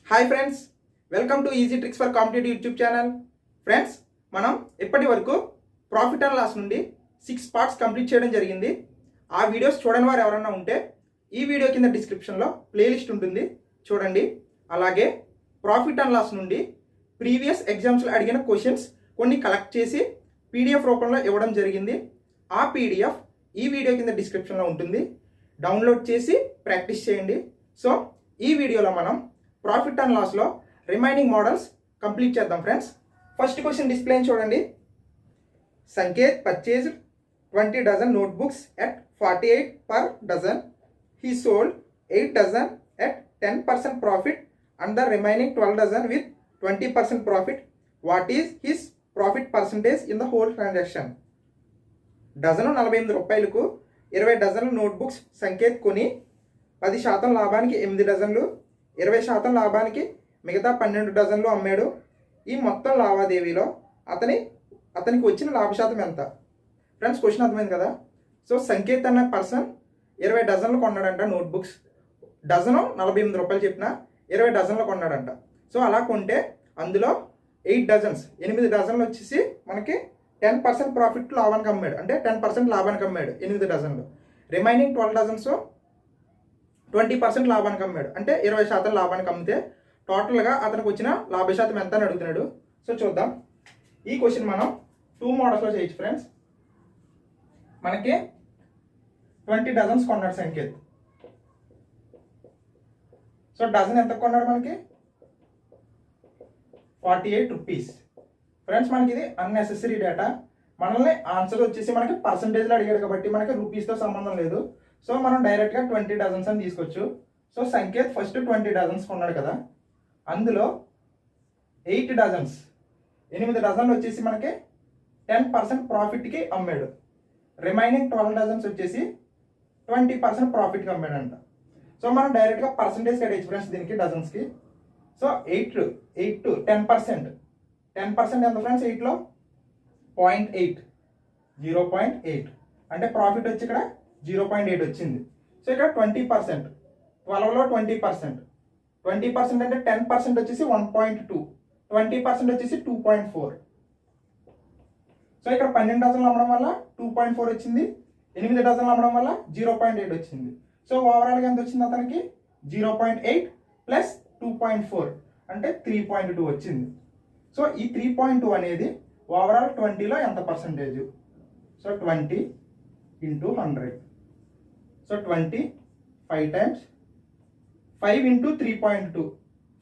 Hi friends, welcome to easy tricks for competitive YouTube channel. Friends, మనం ఇప్పటి వరకు profit and loss నుండి 6 parts complete చేయడం జరిగింది. ఆ వీడియోస్ చూడని వారు ఎవరైనా ఉంటే ఈ వీడియో కింద డిస్క్రిప్షన్లో ప్లేలిస్ట్ ఉంటుంది, చూడండి. అలాగే ప్రాఫిట్ అండ్ లాస్ నుండి ప్రీవియస్ ఎగ్జామ్స్లో అడిగిన క్వశ్చన్స్ కొన్ని కలెక్ట్ చేసి పీడిఎఫ్ రూపంలో ఇవ్వడం జరిగింది. ఆ పీడిఎఫ్ ఈ వీడియో కింద డిస్క్రిప్షన్లో ఉంటుంది, డౌన్లోడ్ చేసి ప్రాక్టీస్ చేయండి. సో ఈ వీడియోలో మనం ప్రాఫిట్ అండ్ లాస్లో రిమైనింగ్ మోడల్స్ కంప్లీట్ చేద్దాం ఫ్రెండ్స్. ఫస్ట్ క్వశ్చన్ డిస్ప్లే చూడండి. Sanket purchased 20 dozen notebooks at 48 per dozen. He sold 8 dozen at 10% profit and the remaining 12 dozen with 20% profit. What is his profit percentage in the whole transaction? Dozen 48 రూపాయలకు 20 డజన్ల notebooks Sanket కొని 10% లాభానికి 8 డజన్లు, 20% లాభానికి మిగతా 12 డజన్లు అమ్మాడు. ఈ మొత్తం లావాదేవీలో అతనికి వచ్చిన లాభ శాతం ఎంత? ఫ్రెండ్స్, క్వశ్చన్ అర్థమైంది కదా. సో సంకేత్ అన్న పర్సన్ 20 డజన్లు కొన్నాడంట నోట్బుక్స్. డజను 48 రూపాయలు చెప్పిన 20 డజన్లు కొన్నాడంట. సో అలా కొంటే అందులో 8 డజన్లు వచ్చేసి మనకి 10% ప్రాఫిట్ లాభానికి అమ్మాడు, అంటే 10% లాభానికి అమ్మాడు 8 డజన్లు. రిమైనింగ్ 12 డజన్స్ 20% లాభానికి అమ్మాడు, అంటే 20% లాభానికి అమ్మితే టోటల్గా అతనికి వచ్చిన లాభ శాతం ఎంత అని అడుగుతున్నాడు. సో చూద్దాం. ఈ క్వశ్చన్ మనం 2 మోడల్స్లో చేయొచ్చు ఫ్రెండ్స్. మనకి 20 డజన్స్ కొన్నాడు సంకేత్. సో డజన్ ఎంత కొన్నాడు? మనకి 48 రూపీస్. ఫ్రెండ్స్, మనకి ఇది అన్నెసెసరీ డేటా. మనల్ని ఆన్సర్ వచ్చేసి మనకి పర్సంటేజ్లో అడిగాడు కాబట్టి మనకి రూపీస్తో సంబంధం లేదు. సో మనం డైరెక్ట్గా 20 డజన్స్ అని తీసుకోవచ్చు. సో సంకేత్ ఫస్ట్ 20 డజన్స్ కొన్నాడు కదా, అందులో 8 డజన్స్ 8 డజన్లు వచ్చేసి మనకి 10% ప్రాఫిట్కి అమ్మాడు. రిమైనింగ్ 12 డజన్స్ వచ్చేసి 20% ప్రాఫిట్కి అమ్మాడంట. సో మనం డైరెక్ట్గా పర్సంటేజ్ కట్టేయచ్చు ఫ్రెండ్స్ దీనికి, డజన్స్కి. So 8 to 10%. 10% ఎంత ఫ్రెండ్స్? 8లో 0.8, 0.8 అంటే ప్రాఫిట్ వచ్చి ఇక్కడ 0.8 వచ్చింది. సో ఇక్కడ 20%, 12లో 20%. 20% అంటే 10% వచ్చేసి 1.2, 20% వచ్చేసి 2.4. సో ఇక్కడ 12 డజన్లు అమ్మడం వల్ల 2.4 వచ్చింది, 8 డజన్లు అమ్మడం వల్ల 0.8 వచ్చింది. సో ఓవరాల్గా ఎంత వచ్చింది అతనికి? 0.8 ప్లస్ 2.4 అంటే 3.2 వచ్చింది. సో ఈ 3.2 అనేది ఓవరాల్ 20లో ఎంత percentage? So 20 into 100. So 20 5 times, 5 into 3.2,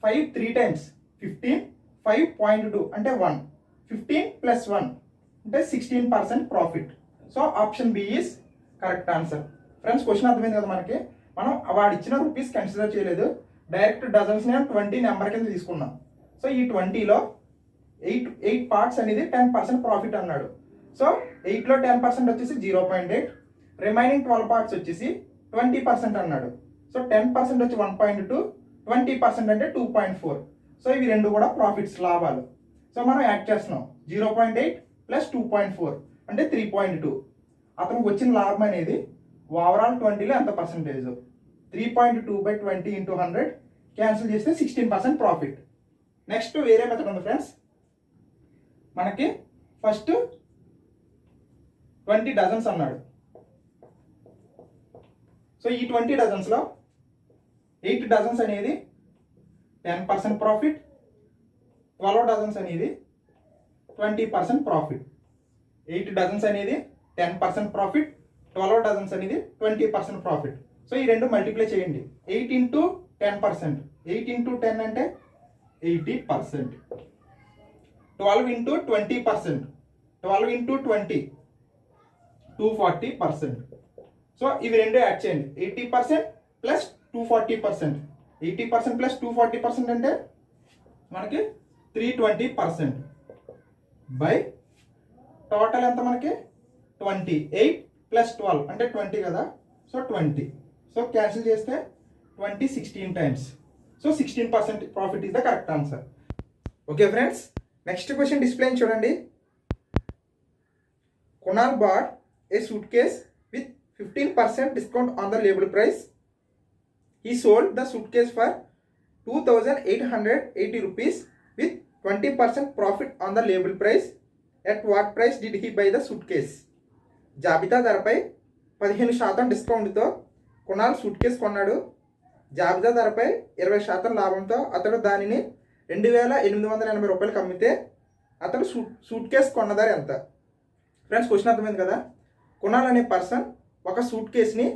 5 3 times 15, 5.2 అంటే 1, 15 plus 1 అంటే 16% profit. So option B is correct answer. Friends, question అర్థమైంది కదా మనకి. మనం వాడు ఇచ్చిన రూపీస్ కన్సిడర్ చేయలేదు, డైరెక్ట్ డజన్స్ నేను 20 నెంబర్ కింద తీసుకున్నాం. సో ఈ 20లో 8 పార్ట్స్ అనేది 10% ప్రాఫిట్ అన్నాడు. సో 8లో 10% వచ్చేసి 0.8, రిమైనింగ్ 12 పార్ట్స్ వచ్చేసి 20% అన్నాడు. సో 10% వచ్చి 1.2, 20% అంటే 2.4. సో ఇవి రెండు కూడా ప్రాఫిట్స్, లాభాలు. సో మనం యాడ్ చేస్తున్నాం 0.8 ప్లస్ 2.4 అంటే 3.2. అతనికి వచ్చిన లాభం అనేది ఓవరాల్ 20లో ఎంత పర్సంటేజ్? 3.2/20 into 100 క్యాన్సిల్ చేస్తే 16% ప్రాఫిట్. నెక్స్ట్ వేరే మెథడ్ ఉంది ఫ్రెండ్స్. మనకి ఫస్ట్ 20 డజన్స్ అన్నాడు. సో ఈ 20 డజన్స్లో 8 డజన్స్ అనేది 10% ప్రాఫిట్, 12 డజన్స్ అనేది 20% ప్రాఫిట్. 8 డజన్స్ అనేది 10% ప్రాఫిట్, 12 డజన్స్ అనేది 20% ప్రాఫిట్. సో ఈ రెండు మల్టిప్లై చేయండి. 8 into 10%, 8 into 10 అంటే 80%. 12 into 20%, 12 into 20 240%. సో ఇవి రెండు యాడ్ చేయండి. 80% ప్లస్ 240%. 80% ప్లస్ 240% అంటే మనకి 320% బై టోటల్ ఎంత మనకి 28 ప్లస్ 12 అంటే 20 కదా. సో 20. సో క్యాన్సిల్ చేస్తే 20 16 times. So 16% profit is the correct answer. Okay friends, next question display చూడండి. Kunal bought a suitcase with 15% discount on the label price. He sold the suitcase for 2,880 rupees with 20% profit on the label price. At what price did he buy the suitcase? జాబితా ధరపై 15% డిస్కౌంట్తో Kunal suit case కొన్నాడు. జాబితా ధరపై 20% లాభంతో అతడు దానిని 2,880 రూపాయలకు అమ్మితే అతడు సూట్ కేస్ కొన్న ధర ఎంత? ఫ్రెండ్స్, క్వశ్చన్ అర్థమైంది కదా. కునాల్ అనే పర్సన్ ఒక సూట్ కేస్ని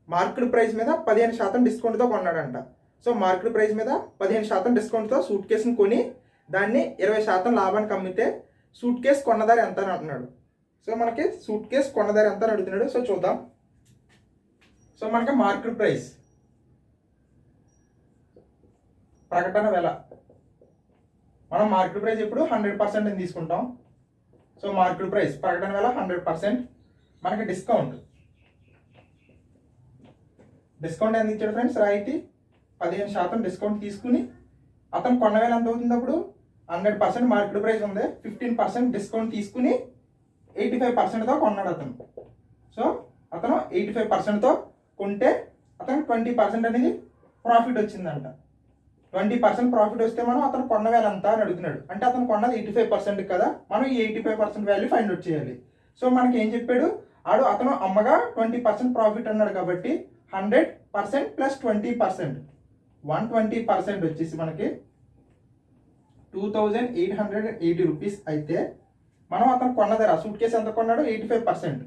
మార్కెట్ ప్రైస్ మీద 15% డిస్కౌంట్తో కొన్నాడంట. సో మార్కెట్ ప్రైస్ మీద 15% డిస్కౌంట్తో సూట్ కేస్ని కొని దాన్ని 20% లాభానికి అమ్మితే సూట్ కేస్ కొన్న ధర ఎంత అని అంటున్నాడు. సో మనకి సూట్ కేస్ కొన్న ధర ఎంత అని అడుగుతున్నాడు. సో చూద్దాం. సో మనకి మార్కెట్ ప్రైస్, ప్రకటన వెల, మనం మార్కెట్ ప్రైస్ ఇప్పుడు 100% అని తీసుకుంటాం. సో మార్కెట్ ప్రైస్ ప్రకటన వెల 100%. మనకి డిస్కౌంట్ ఎంత ఇచ్చాడు ఫ్రెండ్స్? రాయితీ 15% డిస్కౌంట్ తీసుకుని అతను కొన్న వేల ఎంత అవుతుంది? అప్పుడు 100% మార్కెట్ ప్రైస్ ఉంది, 15% డిస్కౌంట్ తీసుకుని 85%తో కొన్నాడు అతను. సో అతను 85%తో కొంటే అతను 20% అనేది ప్రాఫిట్ వచ్చిందంట. 20% ప్రాఫిట్ వస్తే మనం అతను కొన్న వేల ఎంత అని అడుగుతున్నాడు. అంటే అతను కొన్నది 85% కదా, మనం ఈ 85% వాల్యూ ఫైండ్ అవుట్ చేయాలి. సో మనకి ఏం చెప్పాడు? అతను అమ్మగా 20% ప్రాఫిట్ అన్నాడు కాబట్టి 100% ప్లస్ 20%, 120% వచ్చేసి మనకి 2,880 రూపీస్ అయితే మనం అతను కొన్న ధర సూట్ కేసు ఎంత కొన్నాడు? 85%.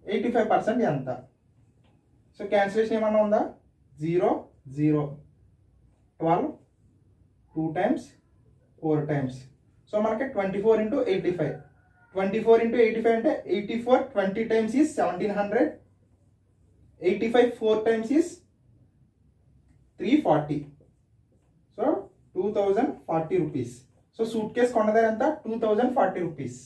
85% ఎంత? సో క్యాన్సిలేషన్ ఏమన్నా ఉందా? 0, 0, 12, 2 times, 4 times. సో మనకి 24 into 85. 24 into 85 అంటే 84 20 times is 1,700. 85 4 times is 340. So 2,040 rupees. So suitcase కొన్నదారు ఎంత? 2,040 rupees.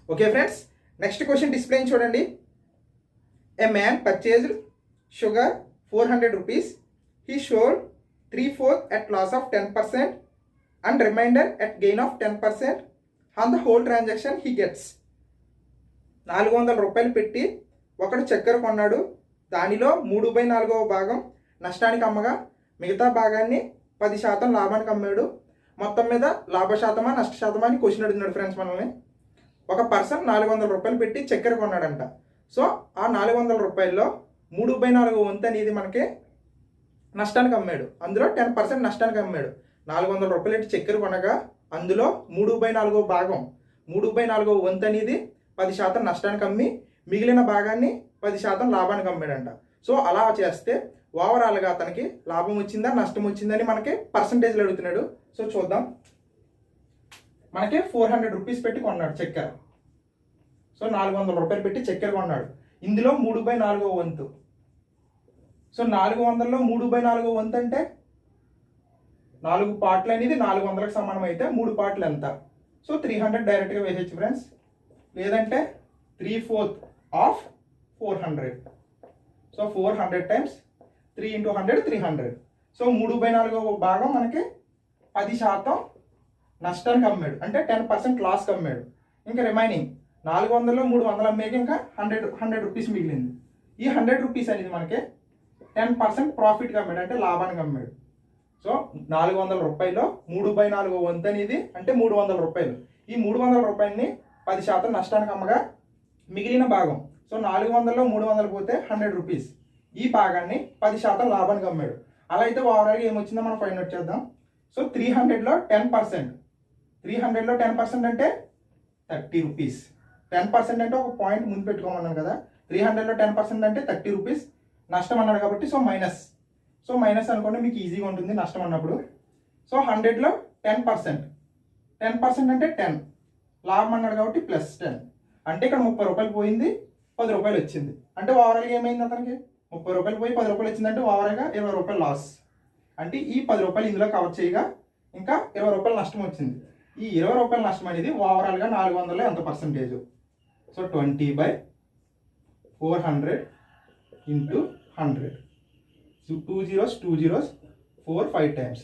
Okay friends, next question display చూడండి. A man purchased sugar 400 rupees. He sold 3/4 at loss of 10% and remainder at gain of 10%. On the whole transaction he gets 400 రూపాయలు పెట్టి ఒకడు చక్కెర కొన్నాడు. దానిలో 3/4వ భాగం నష్టానికి అమ్మగా మిగతా భాగాన్ని 10% లాభానికి అమ్మాడు. మొత్తం మీద లాభ శాతమా నష్ట శాతమా అని క్వశ్చన్ అడుగుతున్నాడు ఫ్రెండ్స్ మనల్ని. ఒక పర్సన్ 400 రూపాయలు పెట్టి చక్కెర కొన్నాడంట. సో ఆ 400 రూపాయల్లో 3/4 వంతు అనేది మనకి నష్టానికి అమ్మాడు. అందులో 10% నష్టానికి అమ్మాడు. 400 రూపాయలు పెట్టి చక్కెర కొనగా అందులో 3/4 భాగం, 3/4 వంతు అనేది 10% నష్టానికి అమ్మి మిగిలిన భాగాన్ని 10% లాభానికి అమ్మాడంట. సో అలా చేస్తే ఓవరాల్గా అతనికి లాభం వచ్చిందా నష్టం వచ్చిందని మనకి పర్సంటేజ్లు అడుగుతున్నాడు. సో చూద్దాం. మనకి 400 రూపీస్ పెట్టి కొన్నాడు చక్కెర. సో 400 రూపాయలు పెట్టి చక్కెర కొన్నాడు. ఇందులో 3/4 వంతు. సో 400లో 3/4 వంతు అంటే 4 పార్ట్లు అనేది 400కి సమానం అయితే 3 పార్ట్లు ఎంత? సో 300 డైరెక్ట్గా వేసేచ్చు ఫ్రెండ్స్. లేదంటే 3/4 of 400. So 400 times 3 into 100 300. So 3/4 భాగం మనకి 10% నష్టానికి అమ్మాడు, అంటే 10% లాస్కి అమ్మాడు. ఇంకా రిమైనింగ్ 400లో 300 అమ్మేకి ఇంకా 100 రూపీస్ మిగిలింది. ఈ 100 రూపీస్ అనేది మనకి 10% ప్రాఫిట్గా అమ్మాడు, అంటే లాభానికి అమ్మాడు. సో 400 రూపాయలు 3/4 వంతు అనేది అంటే 300 రూపాయలు. ఈ 300 రూపాయలని 10% నష్టానికి అమ్మగా మిగిలిన భాగం, సో 400లో 300 పోతే 100 రూపీస్, ఈ భాగాన్ని 10% లాభానికి అమ్మాడు. అలా అయితే ఓవరాల్గా ఏమొచ్చిందో మనం ఫైండ్ అవుట్ చేద్దాం. సో 300లో 10%, 300లో 10% అంటే 30 రూపీస్. 10% అంటే ఒక పాయింట్ ముందు పెట్టుకోమన్నాను కదా. 300లో 10% అంటే 30 రూపీస్. నష్టం అన్నాడు కాబట్టి సో మైనస్. సో మైనస్ అనుకోండి, మీకు ఈజీగా ఉంటుంది నష్టం అన్నప్పుడు. సో 100లో 10%, 10% అంటే 10, లాభం అన్నాడు కాబట్టి ప్లస్ 10, అంటే ఇక్కడ 30 రూపాయలు పోయింది, 10 రూపాయలు వచ్చింది. అంటే ఓవరాల్గా ఏమైంది అతనికి? 30 రూపాయలు పోయి 10 రూపాయలు వచ్చిందంటే ఓవరాల్గా 20 రూపాయలు లాస్. అంటే ఈ 10 రూపాయలు ఇందులో కవర్ చేయగా ఇంకా 20 రూపాయలు నష్టం వచ్చింది. ఈ 20 రూపాయల నష్టం అనేది ఓవరాల్గా 400లో ఎంత percentage? So 20/400 into 100. So 2 zeros 4 5 times.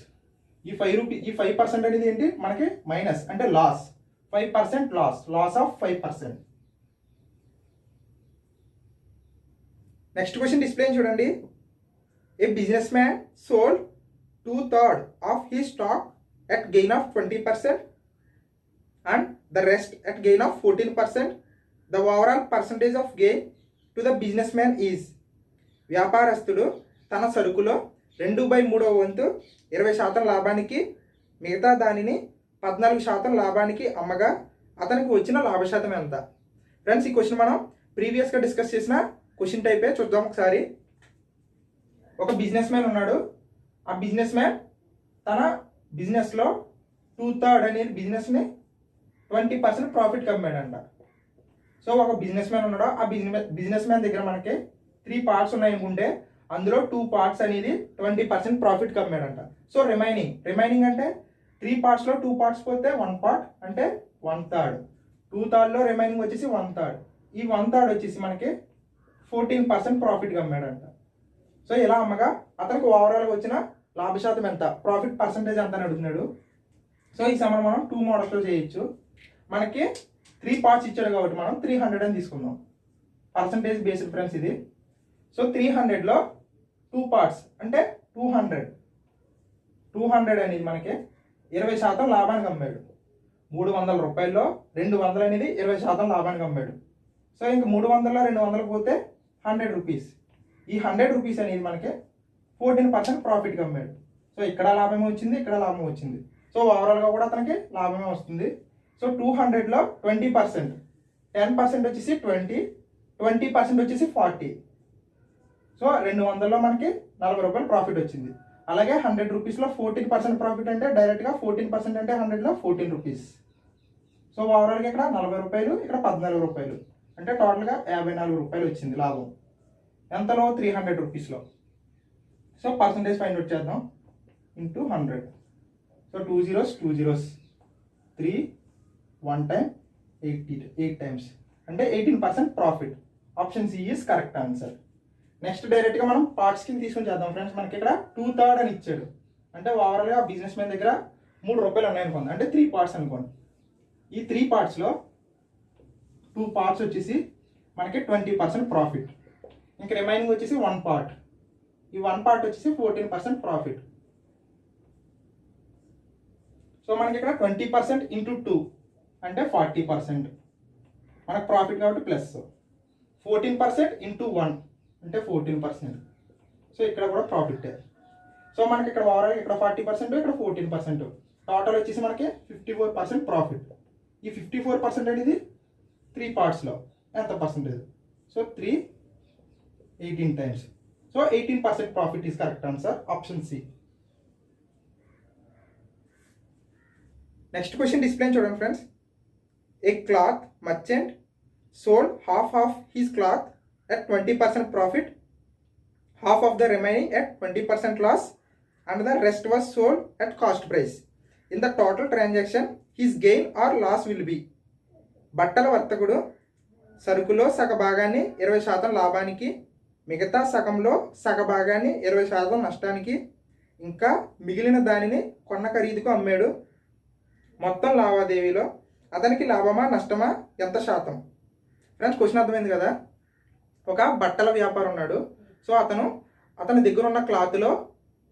ఈ 5% అనేది ఏంటి మనకి? మైనస్, అంటే loss. 5% loss of 5%. Next question display చూడండి. A businessman sold 2/3 of he stock at gain of 20% and the rest at gain of 14%. The overall percentage of gain to the businessman is. వ్యాపారస్తుడు తన సరుకులో 2/3 వంతు 20% లాభానికి మిగతా దానిని 14% లాభానికి అమ్మగా అతనికి వచ్చిన లాభ శాతం ఎంత? ఫ్రెండ్స్, ఈ క్వశ్చన్ మనం ప్రీవియస్గా డిస్కస్ చేసిన క్వశ్చన్ టైపే. చూద్దాం ఒకసారి. ఒక బిజినెస్ మ్యాన్ ఉన్నాడు. ఆ బిజినెస్ మ్యాన్ తన బిజినెస్లో 2/3 అనేది బిజినెస్ని 20% ప్రాఫిట్కి అమ్మాడంట. సో ఒక బిజినెస్ మ్యాన్ ఉన్నాడు. ఆ బిజినెస్ మ్యాన్ దగ్గర మనకి 3 పార్ట్స్ ఉన్నాయనుకుంటే అందులో 2 పార్ట్స్ అనేది 20% ప్రాఫిట్కి అమ్మాడంట. సో రిమైనింగ్ అంటే 3 పార్ట్స్లో 2 పార్ట్స్ పోతే 1 పార్ట్ అంటే 1/3. 2/3లో రిమైనింగ్ వచ్చేసి 1/3. ఈ 1/3 వచ్చేసి మనకి 14% ప్రాఫిట్కి అమ్మాడంట. సో ఇలా అమ్మగా అతనికి ఓవరాల్గా వచ్చిన లాభ శాతం ఎంత, ప్రాఫిట్ పర్సంటేజ్ ఎంత అని అడుగుతున్నాడు. సో ఈ సమ్మర్ మనం 2 మోడల్స్లో చేయొచ్చు. మనకి 3 పార్ట్స్ ఇచ్చాడు కాబట్టి మనం 300 అని తీసుకుందాం. పర్సంటేజ్ బేస్డ్ ఫ్రెండ్స్ ఇది. సో 300లో 2 పార్ట్స్ అంటే 200 అనేది మనకి 20% లాభానికి అమ్మాడు. 300 రూపాయల్లో 200 అనేది 20% లాభానికి అమ్మాడు. సో ఇంక 300లో 200 పోతే 100 రూపీస్. ఈ 100 రూపీస్ అనేది మనకి 14% ప్రాఫిట్కి అమ్మాడు. సో ఇక్కడ లాభమే వచ్చింది, ఇక్కడ లాభం వచ్చింది. సో ఓవరాల్గా కూడా అతనికి లాభమే వస్తుంది. సో 200లో 20%, 10% వచ్చేసి 20% వచ్చేసి 40. సో 200లో మనకి 40 రూపాయలు ప్రాఫిట్ వచ్చింది. అలాగే 100 రూపీస్లో 14% ప్రాఫిట్ అంటే డైరెక్ట్గా 14% అంటే 100లో 14 రూపీస్. సో ఓవరాల్గా ఇక్కడ 40 రూపాయలు, ఇక్కడ 14 రూపాయలు అంటే టోటల్గా 54 రూపాయలు వచ్చింది లాభం. ఎంతలో? 300 రూపీస్లో. సో పర్సంటేజ్ ఫైండ్ అవుట్ చేద్దాం. Into 100. So 2 zeros 3 1 time 8 times అంటే 18% profit. Option C is correct answer. Next డైరెక్ట్గా మనం పార్ట్స్ కింద తీసుకొని చేద్దాం ఫ్రెండ్స్. మనకి ఇక్కడ 2/3 అని ఇచ్చాడు. అంటే ఓవరాల్గా బిజినెస్ మ్యాన్ దగ్గర 3 రూపాయలు ఉన్నాయనుకోండి, అంటే 3 పార్ట్స్ అనుకోండి. ఈ 3 పార్ట్స్లో 2 పార్ట్స్ వచ్చేసి మనకి 20% ప్రాఫిట్. ఇంక రిమైనింగ్ వచ్చేసి 1 పార్ట్. ఈ 1 పార్ట్ వచ్చేసి 14% ప్రాఫిట్. సో మనకి ఇక్కడ 20% ఇంటూ 2 అంటే 40% మనకు ప్రాఫిట్ కాబట్టి ప్లస్. 14% ఇంటూ 1 అంటే 14%. సో ఇక్కడ కూడా ప్రాఫిట్. సో మనకి ఇక్కడ ఓవరాల్ ఇక్కడ 40%, ఇక్కడ 14%. టోటల్ వచ్చేసి మనకి 54% ప్రాఫిట్. ఈ 54% అనేది 3 పార్ట్స్లో ఎంత percentage? So 3 18 times. So 18% profit is correct answer. Option C. Next question display చూడండి friends. A cloth merchant sold half of his cloth at 20% profit, half of the remaining at 20% loss, and the rest was sold at cost price. In the total transaction, his gain or loss will be. బట్టల వర్తకుడు సరుకులో సగ భాగాన్ని 20% లాభానికి, మిగతా సగంలో సగ భాగాన్ని 20% నష్టానికి, ఇంకా మిగిలిన దానిని కొన్న ఖరీదుకు అమ్మాడు. మొత్తం లావాదేవీలో అతనికి లాభమా నష్టమా ఎంత శాతం? ఫ్రెండ్స్, క్వశ్చన్ అర్థమైంది కదా. ఒక బట్టల వ్యాపారం ఉన్నాడు. సో అతని దగ్గర ఉన్న క్లాత్లో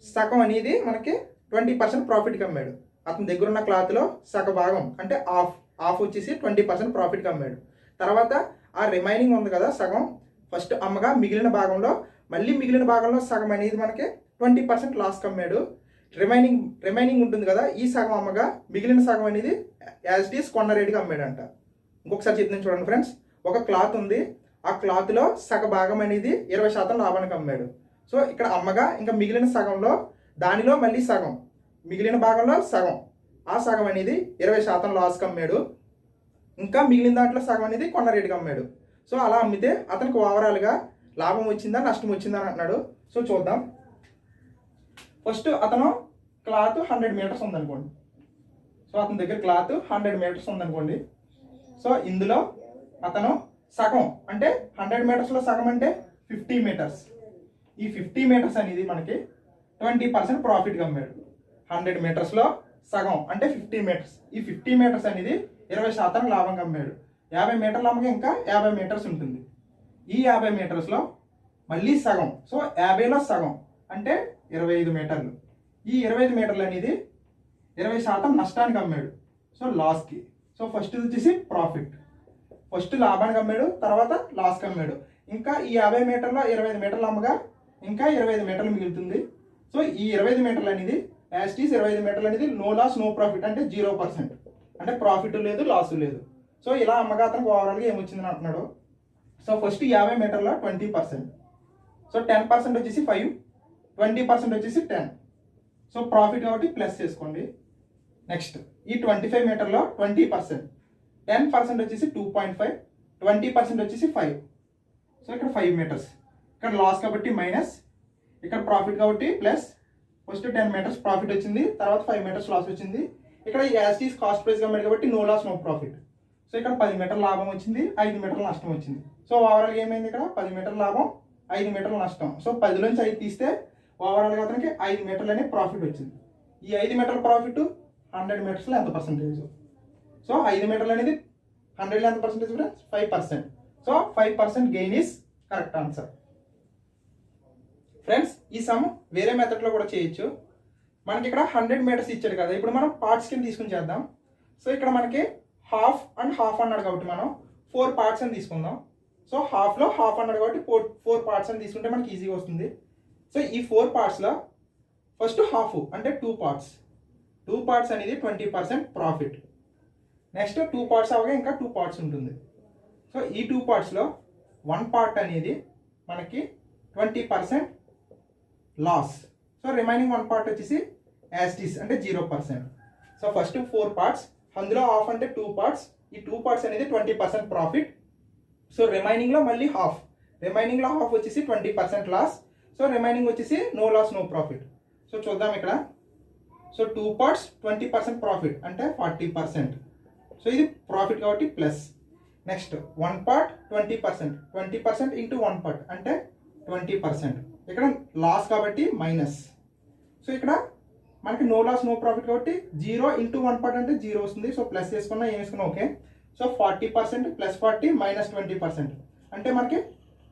సగం అనేది మనకి 20% ప్రాఫిట్కి అమ్మాడు. అతని దగ్గర ఉన్న క్లాత్లో సగ భాగం అంటే ఆఫ్ వచ్చేసి 20% ప్రాఫిట్కి అమ్మాడు. తర్వాత ఆ రిమైనింగ్ ఉంది కదా సగం, ఫస్ట్ అమ్మగా మిగిలిన భాగంలో సగం అనేది మనకి 20% లాస్కి అమ్మాడు. రిమైనింగ్ ఉంటుంది కదా, ఈ సగం అమ్మగా మిగిలిన సగం అనేది యాజ్ ఇట్ ఈస్ కొన్న రేటుగా అమ్మాడంట. ఇంకొకసారి చెప్తాను చూడండి ఫ్రెండ్స్. ఒక క్లాత్ ఉంది, ఆ క్లాత్లో సగ భాగం అనేది 20% లాభానికి అమ్మాడు. సో ఇక్కడ అమ్మగా ఇంకా మిగిలిన సగంలో దానిలో మళ్ళీ సగం, మిగిలిన భాగంలో సగం, ఆ సగం అనేది 20% లాస్కి అమ్మాడు. ఇంకా మిగిలిన దాంట్లో సగం అనేది కొన్న రేటుకి అమ్మాడు. సో అలా అమ్మితే అతనికి ఓవరాల్గా లాభం వచ్చిందా నష్టం వచ్చిందా అని అంటున్నాడు. సో చూద్దాం. ఫస్ట్ అతను క్లాత్ 100 మీటర్స్ ఉందనుకోండి. సో అతని దగ్గర క్లాత్ 100 మీటర్స్ ఉందనుకోండి. సో ఇందులో అతను సగం అంటే 100 మీటర్స్లో సగం అంటే 50 మీటర్స్. ఈ 50 మీటర్స్ అనేది మనకి 20% ప్రాఫిట్గా అమ్మాడు. 100 మీటర్స్లో సగం అంటే 50 మీటర్స్. ఈ 50 మీటర్స్ అనేది 20% లాభంగా అమ్మాడు. 50 మీటర్ల అమ్మగా ఇంకా 50 మీటర్స్ ఉంటుంది. ఈ 50 మీటర్స్లో మళ్ళీ సగం. సో 50లో సగం అంటే 25 మీటర్లు. ఈ 25 మీటర్లు అనేది 20% నష్టానికి అమ్మాడు, సో లాస్కి. సో ఫస్ట్ వచ్చేసి ప్రాఫిట్, ఫస్ట్ లాభానికి అమ్మాడు, తర్వాత లాస్కి అమ్మాడు. ఇంకా ఈ 50 మీటర్లో 25 మీటర్లు అమ్మగా ఇంకా 25 మీటర్లు మిగులుతుంది. సో ఈ 25 మీటర్లు అనేది యాస్టీస్ 25 మీటర్లు అనేది నో లాస్ నో ప్రాఫిట్ అంటే 0%, అంటే ప్రాఫిట్ లేదు లాస్ లేదు. సో ఇలా అమ్మగా అతనికి ఓవరాల్గా ఏమొచ్చిందని అంటున్నాడు. సో ఫస్ట్ 50 మీటర్లో 20%, సో 10% వచ్చేసి 5, 20% వచ్చేసి 10. సో ప్రాఫిట్ కాబట్టి ప్లస్ చేసుకోండి. నెక్స్ట్ ఈ 25 మీటర్లో 20%, 10% వచ్చేసి 2.5, 20% వచ్చేసి 5. సో ఇక్కడ 5 మీటర్స్. ఇక్కడ లాస్ కాబట్టి మైనస్, ఇక్కడ ప్రాఫిట్ కాబట్టి ప్లస్. ఫస్ట్ 10 మీటర్స్ ప్రాఫిట్ వచ్చింది, తర్వాత 5 మీటర్స్ లాస్ వచ్చింది. ఇక్కడ యాస్టీస్ కాస్ట్ ప్రైస్ కమ్మాడు కాబట్టి no loss no profit. So ఇక్కడ 10 మీటర్ల లాభం వచ్చింది, 5 మీటర్ల నష్టం వచ్చింది. సో ఓవరాల్గా ఏమైంది, ఇక్కడ 10 మీటర్ల లాభం, 5 మీటర్ల నష్టం. సో 10 నుంచి 5 తీస్తే ఓవరాల్గా అతనికి 5 మీటర్లు అనే ప్రాఫిట్ వచ్చింది. ఈ 5 మీటర్ల ప్రాఫిట్ 100 మీటర్స్లో ఎంత పర్సెంటేజ్? సో 5 మీటర్లు అనేది 100లో ఎంత percentage friends? 5%. So 5% gain is correct answer. Friends ఈ సమ్ వేరే మెథడ్లో కూడా చేయొచ్చు. మనకి ఇక్కడ 100 మీటర్స్ ఇచ్చాడు కదా, ఇప్పుడు మనం పార్ట్స్ కింద తీసుకుని చేద్దాం. సో ఇక్కడ మనకి హాఫ్ అండ్ హాఫ్ అన్నాడు కాబట్టి మనం 4 పార్ట్స్ అని తీసుకుందాం. సో హాఫ్లో హాఫ్ అన్నాడు కాబట్టి 4 పార్ట్స్ అని తీసుకుంటే మనకి ఈజీగా వస్తుంది. సో ఈ 4 పార్ట్స్లో ఫస్ట్ హాఫ్ అంటే 2 పార్ట్స్, 2 పార్ట్స్ అనేది 20% ప్రాఫిట్. నెక్స్ట్ 2 పార్ట్స్ అవగా ఇంకా 2 పార్ట్స్ ఉంటుంది. సో ఈ 2 పార్ట్స్లో 1 పార్ట్ అనేది మనకి 20% లాస్. సో రిమైనింగ్ 1 పార్ట్ వచ్చేసి యాస్టీస్ అంటే 0%. సో ఫస్ట్ 4 పార్ట్స్, అందులో హాఫ్ అంటే 2 పార్ట్స్, ఈ 2 పార్ట్స్ అనేది 20% ప్రాఫిట్. సో రిమైనింగ్లో మళ్ళీ హాఫ్, రిమైనింగ్లో హాఫ్ వచ్చేసి 20% లాస్. సో రిమైనింగ్ వచ్చేసి no loss no profit. So చూద్దాం ఇక్కడ. సో 2 పార్ట్స్ 20% ప్రాఫిట్ అంటే 40%. సో ఇది ప్రాఫిట్ కాబట్టి plus. Next 1 part 20%, 20% into 1 part అంటే 20%. ఇక్కడ లాస్ కాబట్టి మైనస్. సో ఇక్కడ మనకి నో లాస్ నో ప్రాఫిట్ కాబట్టి 0 ఇంటూ 1 పార్ట్ అంటే 0 వస్తుంది. సో ప్లస్ వేసుకున్నా ఏం వేసుకున్నా ఓకే. సో 40% ప్లస్ 40 మైనస్ 20% అంటే మనకి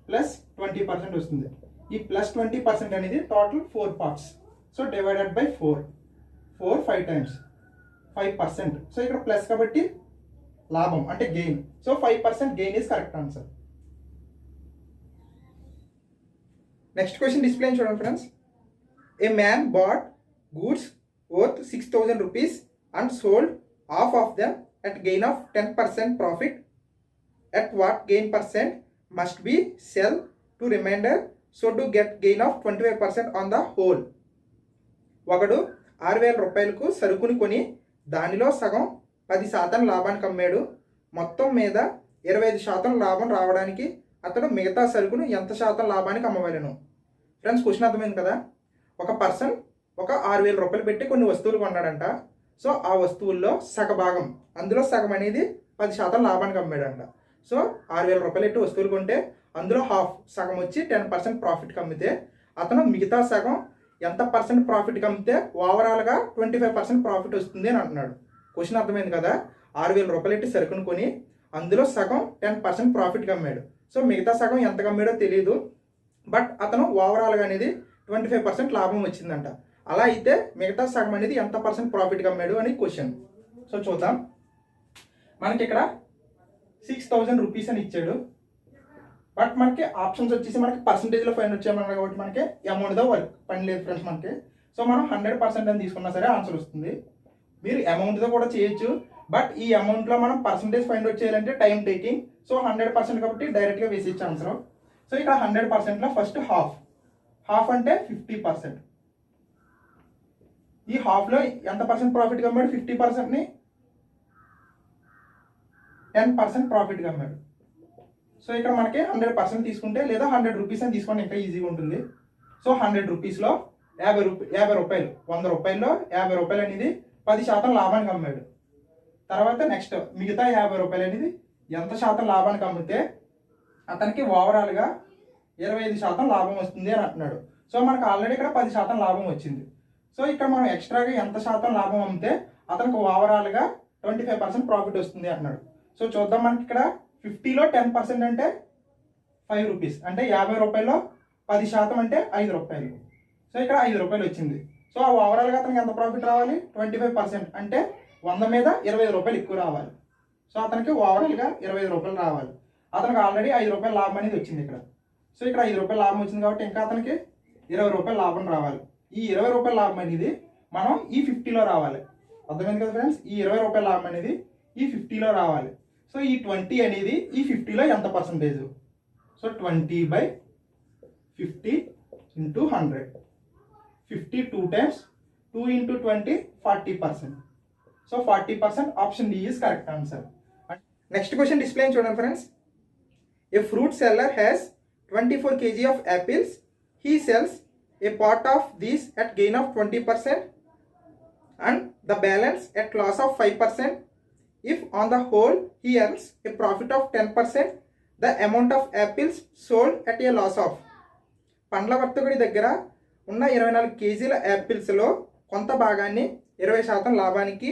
ప్లస్ 20% వస్తుంది. ఈ ప్లస్ 20% అనేది total 4 parts. So divided by 4, 5 times 5%. So ఇక్కడ ప్లస్ కాబట్టి లాభం అంటే gain. So 5% gain is correct answer. Next question display చూడండి friends. A man bought goods worth 6,000 rupees and sold half of them at gain of 10% profit. At what gain percent must be sell to remainder so to get gain of 25% on the whole? ఒకడు 6,000 రూపాయలకు సరుకుని కొని దానిలో సగం 10% లాభానికి అమ్మాడు. మొత్తం మీద 25% లాభం రావడానికి అతడు మిగతా సరుకును ఎంత శాతం లాభానికి అమ్మవలెను? ఫ్రెండ్స్ క్వశ్చన్ అర్థమైంది కదా. ఒక పర్సన్ ఒక 6,000 రూపాయలు పెట్టి కొన్ని వస్తువులు కొన్నాడంట. సో ఆ వస్తువుల్లో సగభాగం, అందులో సగం అనేది 10% లాభానికి అమ్మాడంట. సో 6,000 రూపాయలు పెట్టి వస్తువులు కొంటే అందులో హాఫ్ సగం వచ్చి 10% ప్రాఫిట్కి అమ్మితే అతను మిగతా సగం ఎంత పర్సెంట్ ప్రాఫిట్కి అమ్మితే ఓవరాల్గా 25% ప్రాఫిట్ వస్తుంది అని అంటున్నాడు. క్వశ్చన్ అర్థమైంది కదా. 6,000 రూపాయలు పెట్టి సరుకును కొని అందులో సగం 10% ప్రాఫిట్కి అమ్మాడు. సో మిగతా సగం ఎంత అమ్మాడో తెలియదు, బట్ అతను ఓవరాల్గా అనేది 25% లాభం వచ్చిందంట. అలా అయితే మిగతా సగం అనేది ఎంత పర్సెంట్ ప్రాఫిట్గా అమ్మాడు అని క్వశ్చన్. సో చూద్దాం. మనకి ఇక్కడ 6,000 రూపీస్ అని ఇచ్చాడు, బట్ మనకి ఆప్షన్స్ వచ్చేసి మనకి పర్సంటేజ్లో ఫైన్ వచ్చామన్నారు కాబట్టి మనకి అమౌంట్తో వర్క్ పని లేదు ఫ్రెండ్స్ మనకి. సో మనం 100% అని తీసుకున్నా సరే ఆన్సర్ వస్తుంది. మీరు అమౌంట్తో కూడా చేయొచ్చు, బట్ ఈ అమౌంట్లో మనం పర్సంటేజ్ ఫైండ్ అవుట్ చేయాలంటే టైం టేకింగ్. సో 100% కాబట్టి డైరెక్ట్గా వేసేయచ్చు ఆన్సర్. సో ఇక్కడ 100%లో ఫస్ట్ హాఫ్ అంటే 50%. ఈ హాఫ్లో ఎంత పర్సెంట్ ప్రాఫిట్గా అమ్మాడు? 50%ని 10% ప్రాఫిట్గా అమ్మాడు. సో ఇక్కడ మనకి 100% తీసుకుంటే లేదా 100 రూపీస్ అని తీసుకోండి, ఇంకా ఈజీగా ఉంటుంది. సో 100 రూపీస్లో 50 రూపాయలు, 100 రూపాయల్లో 50 రూపాయలు అనేది 10% లాభానికి అమ్మాడు. తర్వాత నెక్స్ట్ మిగతా 50 రూపాయలు అనేది ఎంత శాతం లాభానికి అమ్మితే అతనికి ఓవరాల్గా 25% లాభం వస్తుంది అని అంటున్నాడు. సో మనకు ఆల్రెడీ ఇక్కడ 10% లాభం వచ్చింది. సో ఇక్కడ మనం ఎక్స్ట్రాగా ఎంత శాతం లాభం అమ్మితే అతనికి ఓవరాల్గా 25% ప్రాఫిట్ వస్తుంది అంటున్నాడు. సో చూద్దాం. మనకి ఇక్కడ 50లో 10% అంటే 5 రూపీస్, అంటే 50 రూపాయల్లో 10% అంటే 5 రూపాయలు. సో ఇక్కడ 5 రూపాయలు వచ్చింది. సో ఆ ఓవరాల్గా అతనికి ఎంత ప్రాఫిట్ రావాలి? 25%, అంటే 100 మీద 25 రూపాయలు ఎక్కువ రావాలి. సో అతనికి ఓవరాల్గా 25 రూపాయలు రావాలి. అతనికి ఆల్రెడీ 5 రూపాయల లాభం అనేది వచ్చింది ఇక్కడ. సో ఇక్కడ 5 రూపాయల లాభం వచ్చింది కాబట్టి ఇంకా అతనికి 20 రూపాయల లాభం రావాలి. ఈ 20 రూపాయల లాభం అనేది మనం ఈ 50లో రావాలి. అర్థమైంది కదా ఫ్రెండ్స్? ఈ 20 రూపాయల లాభం అనేది ఈ 50లో రావాలి. సో ఈ 20 అనేది ఈ 50లో ఎంత percentage? So 20/50 × 100. 50 2 times, 2 × 20 40%. So 40%, option D is correct answer. Next question display చూడండి friends. A fruit seller has 24 kg of apples. He sells a part of these at gain of 20% and the balance at loss of 5%. If on the whole he earns a profit of 10%, the amount of apples sold at a loss of. పండ్ల వర్తకుడి దగ్గర ఉన్న 24 కేజీల యాపిల్స్లో కొంత భాగాన్ని 20% లాభానికి,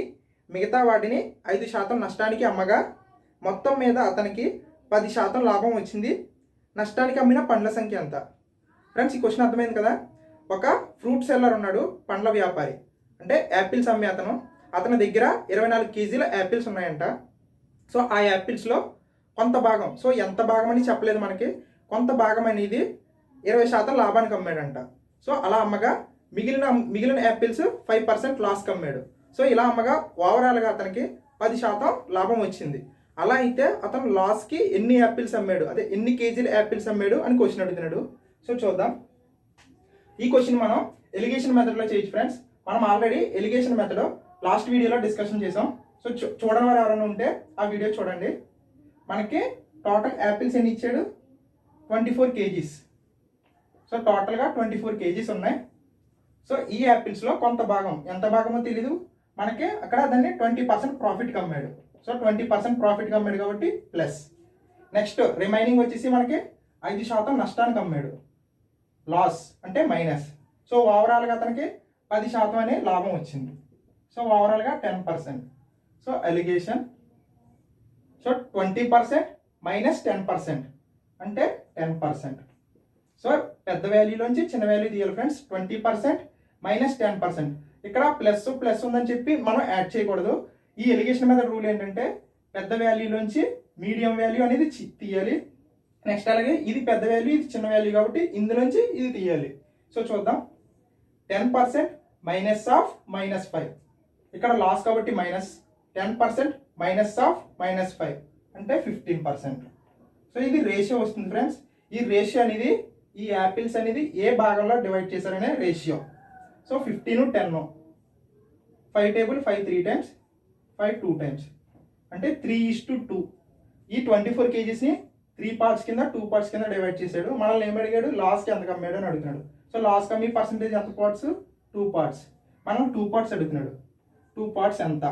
మిగతా వాటిని 5% నష్టానికి అమ్మగా మొత్తం మీద అతనికి 10% లాభం వచ్చింది. నష్టానికి అమ్మిన పండ్ల సంఖ్య ఎంత? ఫ్రెండ్స్, ఈ క్వశ్చన్ అర్థమైంది కదా. ఒక ఫ్రూట్ సెల్లర్ ఉన్నాడు, పండ్ల వ్యాపారి, అంటే యాపిల్స్ అమ్మే అతని దగ్గర 24 కేజీల యాపిల్స్ ఉన్నాయంట. సో ఆ యాపిల్స్లో కొంత భాగం, సో ఎంత భాగం అని చెప్పలేదు మనకి, కొంత భాగం అనేది 20% లాభానికి అమ్మాడంట. సో అలా అమ్మగా మిగిలిన యాపిల్స్ 5% లాస్కి అమ్మాడు. సో ఇలా అమ్మగా ఓవరాల్గా అతనికి 10% లాభం వచ్చింది. అలా అయితే అతను లాస్కి ఎన్ని యాపిల్స్ అమ్మాడు, అదే ఎన్ని కేజీల యాపిల్స్ అమ్మాడు అని క్వశ్చన్ అడుగుతున్నాడు. సో చూద్దాం. ఈ క్వశ్చన్ మనం ఎలిగేషన్ మెథడ్లో చేయొచ్చు ఫ్రెండ్స్. మనం ఆల్రెడీ ఎలిగేషన్ మెథడ్ లాస్ట్ వీడియోలో డిస్కషన్ చేసాం. సో చూడని వారు ఎవరైనా ఉంటే ఆ వీడియో చూడండి. మనకి టోటల్ యాపిల్స్ ఎన్ని ఇచ్చాడు? 24 kgs. సో టోటల్గా 24 kgs ఉన్నాయి. సో ఈ యాపిల్స్లో కొంత భాగం, ఎంత భాగమో తెలీదు మనకి, అక్కడ దాన్ని 20% ప్రాఫిట్కి అమ్మాడు. సో 20% ప్రాఫిట్కి అమ్మాడు కాబట్టి ప్లస్. నెక్స్ట్ రిమైనింగ్ వచ్చేసి మనకి 5% నష్టానికి అమ్మాడు, లాస్ అంటే మైనస్. సో ఓవరాల్గా అతనికి 10% అనే లాభం వచ్చింది. సో ఓవరాల్గా 10%. So allegation. సో 20% మైనస్ 10% అంటే 10%. సో పెద్ద వాల్యూలోంచి చిన్న వాల్యూ తీయాలి ఫ్రెండ్స్. 20% మైనస్ 10%. ఇక్కడ ప్లస్ ప్లస్ ఉందని చెప్పి మనం యాడ్ చేయకూడదు. ఈ ఎలిగేషన్ మెథడ్ రూల్ ఏంటంటే పెద్ద వాల్యూలోంచి మీడియం వాల్యూ అనేది తీయాలి. నెక్స్ట్ అలాగే ఇది పెద్ద వాల్యూ, ఇది చిన్న వాల్యూ కాబట్టి ఇందులోంచి ఇది తీయాలి. సో చూద్దాం. 10% మైనస్ ఆఫ్ -5, ఇక్కడ లాస్ కాబట్టి మైనస్. 10% మైనస్ ఆఫ్ -5 అంటే 15%. సో ఇది రేషియో వస్తుంది ఫ్రెండ్స్. ఈ రేషియో అనేది ఈ యాపిల్స్ అనేది ఏ భాగంలో డివైడ్ చేశారనే ratio. So 15 10, 5 table 5 3 times, 5 2 times అంటే 3:2. ఈ 24 kgsని 3 parts కింద 2 parts కింద డివైడ్ చేశాడు. మనల్ని ఏం అడిగాడు? లాస్కి ఎంత కమ్మాడు అని అడుగుతున్నాడు. సో లాస్ కమ్మి పర్సంటేజ్ ఎంత పార్ట్స్? 2 parts. మనం 2 parts అడుగుతున్నాడు. 2 parts ఎంత?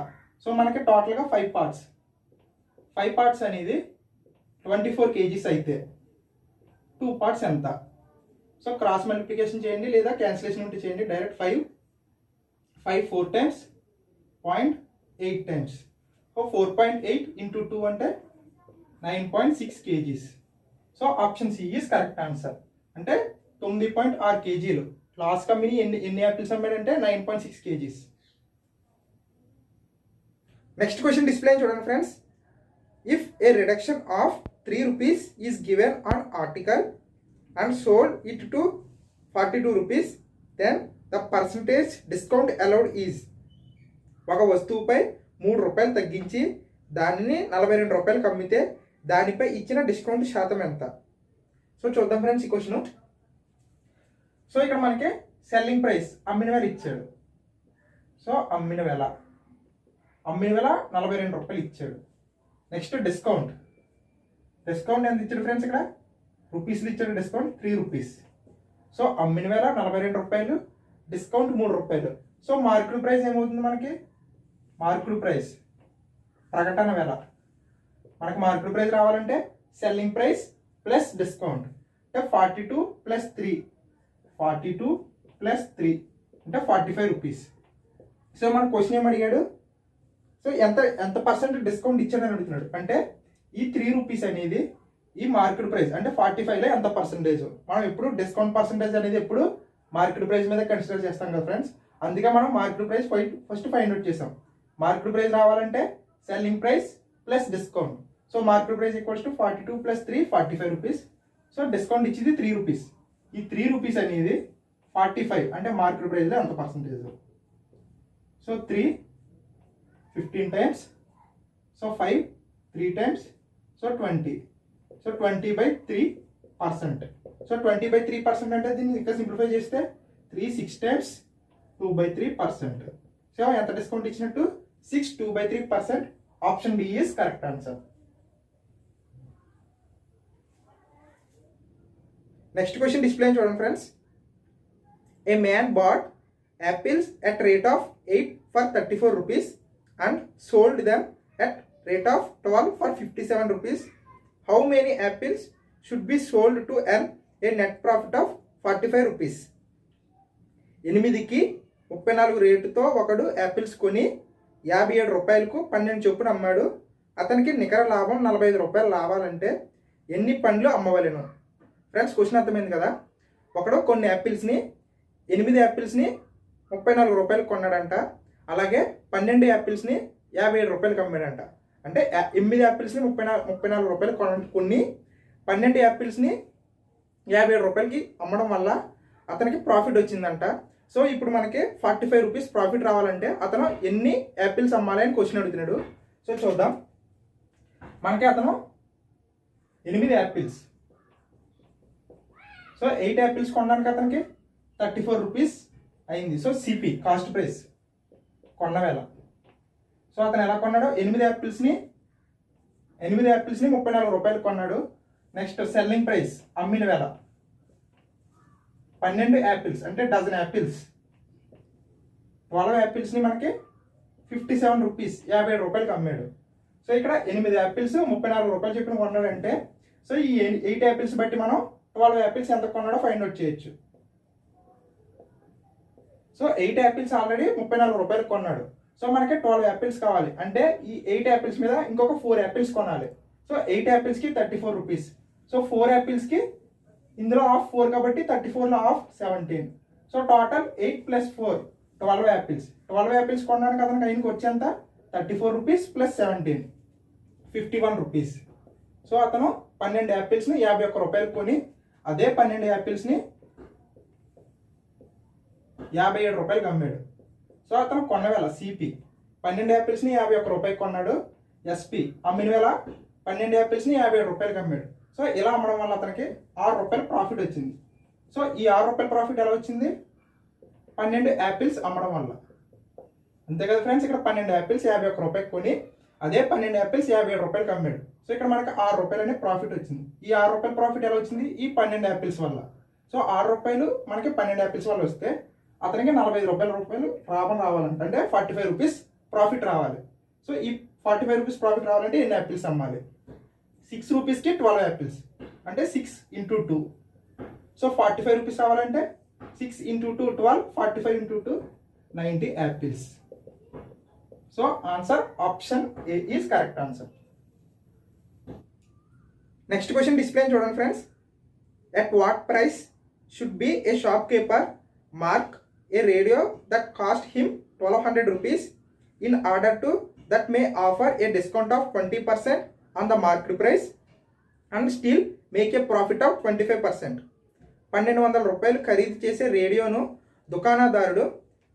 సో మనకి టోటల్గా 5 parts. 5 parts అనేది 24 kgs అయితే 2 parts ఎంత? సో క్రాస్ మల్టిప్లికేషన్ చేయండి లేదా క్యాన్సిలేషన్ ఉంటే చేయండి. Direct 5 4 times 0.8 times. So 4.8 into 2 అంటే 9.6 kgs. So option C is correct answer. అంటే 9.6 kgలు. లాస్ట్ కంపెనీ ఎన్ని యాపిల్స్ అమ్మాడంటే 9.6 kgs. నెక్స్ట్ క్వశ్చన్ డిస్ప్లే చూడండి friends. If a reduction of 3 rupees is given on article and sold it to 42 rupees, then the percentage discount allowed is. ఒక వస్తువుపై 3 రూపాయలు తగ్గించి దానిని 42 రూపాయలకు అమ్మితే దానిపై ఇచ్చిన డిస్కౌంట్ శాతం ఎంత? సో చూద్దాం ఫ్రెండ్స్ ఈ క్వశ్చన్. సో ఇక్కడ మనకి సెల్లింగ్ ప్రైస్ అమ్మిన వేల ఇచ్చాడు. సో అమ్మిన వేల 42 రూపాయలు ఇచ్చాడు. నెక్స్ట్ డిస్కౌంట్ ఎంత ఇచ్చాడు ఫ్రెండ్స్? ఇక్కడ రూపీస్లు ఇచ్చాడు. Discount 3 rupees. సో అమ్మిన వేల 42 రూపాయలు, డిస్కౌంట్ 3 రూపాయలు. సో మార్కెట్ ప్రైస్ ఏమవుతుంది మనకి? మార్కెట్ ప్రైస్ ప్రకటన వేల. మనకి మార్కెట్ ప్రైస్ రావాలంటే సెల్లింగ్ ప్రైస్ ప్లస్ డిస్కౌంట్ అంటే 42 + 3 అంటే 45 rupees. సో మన క్వశ్చన్ ఏం అడిగాడు? సో ఎంత పర్సెంట్ డిస్కౌంట్ ఇచ్చాడని అడుగుతున్నాడు. అంటే ఈ 3 rupees అనేది ఈ మార్కెట్ ప్రైస్ అంటే 45లో ఎంత పర్సెంటేజ్. మనం ఎప్పుడు డిస్కౌంట్ పర్సెంటేజ్ అనేది ఎప్పుడు మార్కెట్ ప్రైస్ మీద కన్సిడర్ చేస్తాం కదా ఫ్రెండ్స్. అందుకే మనం market price first find out చేసాం. మార్కెట్ ప్రైస్ రావాలంటే selling price plus discount. So market price equals to 42 plus 3 45 rupees. So discount ఇచ్చింది 3 రూపీస్. ఈ 3 రూపీస్ అనేది 45 అంటే మార్కెట్ ప్రైస్లో ఎంత percentage. So 3 15 times, so 5 3 times, so 20. So 20/3%. So 20/3% అంటే దీన్ని ఇంకా సింప్లిఫై చేస్తే 3 6 టైమ్స్ 2/3%. సో ఎంత డిస్కౌంట్ ఇచ్చినట్టు 6 2/3%. Option B is correct answer. Next question display చూడండి friends. A man bought apples at rate of 8 for 34 rupees and sold them at rate of 12 for 57 rupees. How many apples should be sold to earn a net profit of 45 rupees? 8కి 34 రేటుతో ఒకడు apples కొని 57 రూపాయలకు 12 చొప్పున అమ్మాడు. అతనికి నికర లాభం 45 రూపాయలు రావాలంటే ఎన్ని పండ్లు అమ్మవలెను? ఫ్రెండ్స్ క్వశ్చన్ అర్థమైంది కదా. ఒకడు కొన్ని యాపిల్స్ని 8 యాపిల్స్ని 34 రూపాయలు కొన్నాడంట. అలాగే 12 యాపిల్స్ని 57 రూపాయలకు అమ్మాడంట. అంటే 8 యాపిల్స్ని 34 రూపాయలు కొన్ని 12 యాపిల్స్ని 57 రూపాయలకి అమ్మడం వల్ల అతనికి ప్రాఫిట్ వచ్చిందంట. సో ఇప్పుడు మనకి 45 రూపీస్ ప్రాఫిట్ రావాలంటే అతను ఎన్ని యాపిల్స్ అమ్మాలి అని క్వశ్చన్ అడుగుతున్నాడు. సో చూద్దాం. మనకి అతను 8 యాపిల్స్, సో 8 యాపిల్స్ కొనడానికి అతనికి 34 రూపీస్ అయింది. సో సిపి కాస్ట్ ప్రైస్ కొన్న వేళ. సో అతను ఎలా కొన్నాడు? 8 యాపిల్స్ని 34 రూపాయలు కొన్నాడు. నెక్స్ట్ సెల్లింగ్ ప్రైస్ అమ్మిన వేళ 12 యాపిల్స్ అంటే డజన్ యాపిల్స్. 12 యాపిల్స్ని మనకి 57 రూపీస్ 57 రూపాయలకి అమ్మాడు. సో ఇక్కడ 8 యాపిల్స్ 34 రూపాయలు చెప్పిన కొన్నాడంటే సో ఈ 8 యాపిల్స్ బట్టి మనం 12 యాపిల్స్ ఎంత కొన్నాడో ఫైండ్ అవుట్ చేయొచ్చు. సో 8 యాపిల్స్ ఆల్రెడీ 34 రూపాయలు కొన్నాడు. సో మనకి 12 యాపిల్స్ కావాలి అంటే ఈ 8 యాపిల్స్ మీద ఇంకొక 4 యాపిల్స్ కొనాలి. సో 8 యాపిల్స్కి 34 రూపీస్. సో 4 యాపిల్స్కి ఇందులో ఆఫ్ 4 కాబట్టి 34లో half 17. So total 8 + 4 12 apples. 12 apples కొనడానికి అతనికి ఆయనకి వచ్చేంత 34 రూపీస్ ప్లస్ 17 51 రూపీస్. సో అతను 12 యాపిల్స్ని 51 రూపాయలు కొని అదే 12 యాపిల్స్ని 57 రూపాయలకి అమ్మాడు. సో అతను కొన్న వేళ సిపి 12 యాపిల్స్ని 51 రూపాయలకి కొన్నాడు. ఎస్పి అమ్మిన వేళ 12 యాపిల్స్ని 57 రూపాయలకి అమ్మాడు. సో ఇలా అమ్మడం వల్ల అతనికి 6 రూపాయలు ప్రాఫిట్ వచ్చింది. సో ఈ 6 రూపాయల ప్రాఫిట్ ఎలా వచ్చింది? 12 యాపిల్స్ అమ్మడం వల్ల. అంతే కదా ఫ్రెండ్స్. ఇక్కడ 12 యాపిల్స్ 51 రూపాయలకి కొని అదే 12 యాపిల్స్ 57 రూపాయలకి అమ్మాడు. సో ఇక్కడ మనకి 6 రూపాయలు అనే ప్రాఫిట్ వచ్చింది. ఈ 6 రూపాయల ప్రాఫిట్ ఎలా వచ్చింది? ఈ 12 యాపిల్స్ వల్ల. సో 6 రూపాయలు మనకి 12 యాపిల్స్ వల్ల వస్తే అతనికి 45 రూపాయలు లాభం రావాలంటే అంటే 45 రూపీస్ ప్రాఫిట్ రావాలి. సో ఈ 45 రూపీస్ ప్రాఫిట్ రావాలంటే ఎన్ని యాపిల్స్ అమ్మాలి? 6 రూపీస్కి 12 యాపిల్స్ అంటే 6 × 2. సో 45 రూపీస్ రావాలంటే 6 × 2 12 45 × 2 90 apples. So answer option A is correct answer. Next question display చూడండి friends. At what price should be A shop keeper mark A radio that cost him 1200 rupees in order to that may offer a discount of 20% on the market price and still make a profit of 25%. 1200 రూపాయలు ఖరీదు చేసే రేడియోను దుకాణదారుడు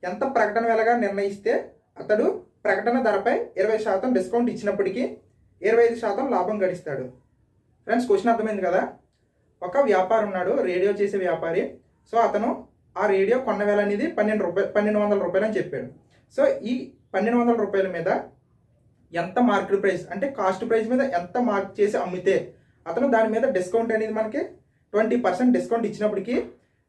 ఎంత ప్రకటన వెలగా నిర్ణయిస్తే అతడు ప్రకటన ధరపై 20% discount ఇచ్చినప్పటికీ 25% లాభం గడిస్తాడు. ఫ్రెండ్స్ క్వశ్చన్ అర్థమైంది కదా. ఒక వ్యాపారి ఉన్నాడు, రేడియో చేసే వ్యాపారి. సో అతను ఆ రేడియో కొన్న వేల అనేది 1200 రూపాయలు అని చెప్పాడు. సో ఈ 1200 రూపాయల మీద ఎంత మార్కెట్ ప్రైస్ అంటే కాస్ట్ ప్రైస్ మీద ఎంత మార్క్ చేసి అమ్మితే అతను దాని మీద డిస్కౌంట్ అనేది మనకి 20% డిస్కౌంట్ ఇచ్చినప్పటికీ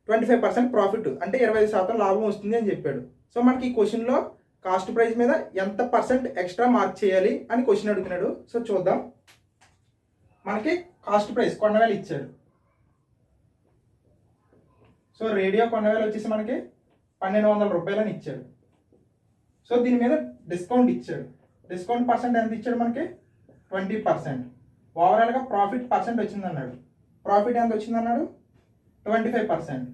25% ప్రాఫిట్ అంటే 25% లాభం వస్తుంది అని చెప్పాడు. సో మనకి ఈ క్వశ్చన్లో కాస్ట్ ప్రైస్ మీద ఎంత పర్సెంట్ ఎక్స్ట్రా మార్క్ చేయాలి అని క్వశ్చన్ అడుగుతున్నాడు. సో చూద్దాం. మనకి కాస్ట్ ప్రైస్ కొన్నవేళ ఇచ్చాడు. సో రేడియో కొన్నవేళ వచ్చేసి మనకి 1200 రూపాయలు అని ఇచ్చాడు. సో దీని మీద డిస్కౌంట్ ఇచ్చాడు. డిస్కౌంట్ పర్సెంట్ ఎంత ఇచ్చాడు? మనకి 20%. ఓవరాల్గా ప్రాఫిట్ పర్సెంట్ వచ్చిందన్నాడు. ప్రాఫిట్ ఎంత వచ్చిందన్నాడు? 25%.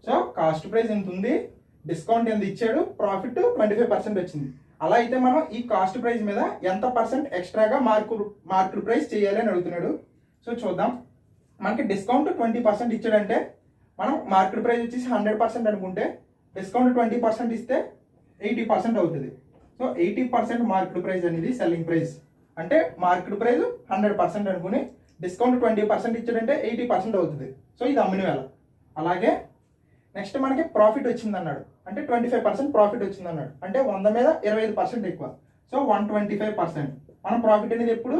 సో కాస్ట్ ప్రైస్ ఎంత ఉంది, డిస్కౌంట్ ఎంత ఇచ్చాడు, ప్రాఫిట్ 25% వచ్చింది. అలా అయితే మనం ఈ కాస్ట్ ప్రైస్ మీద ఎంత పర్సెంట్ ఎక్స్ట్రాగా మార్కెట్ ప్రైస్ చేయాలి అని అడుగుతున్నాడు. సో చూద్దాం. మనకి డిస్కౌంట్ 20% ఇచ్చాడంటే మనం మార్కెట్ ప్రైస్ వచ్చేసి 100% అనుకుంటే డిస్కౌంట్ 20% ఇస్తే 80% అవుతుంది. సో 80% మార్కెట్ ప్రైస్ అనేది సెల్లింగ్ ప్రైస్. అంటే మార్కెట్ ప్రైస్ 100% అనుకుని డిస్కౌంట్ 20% ఇచ్చాడంటే 80% అవుతుంది. సో ఇది అమ్మిన వేళ. అలాగే నెక్స్ట్ మనకి ప్రాఫిట్ వచ్చింది అన్నాడు, అంటే 25% ప్రాఫిట్ వచ్చింది అన్నాడు, అంటే 100 మీద 25% ఎక్కువ. సో 125%. మనం ప్రాఫిట్ అనేది ఎప్పుడు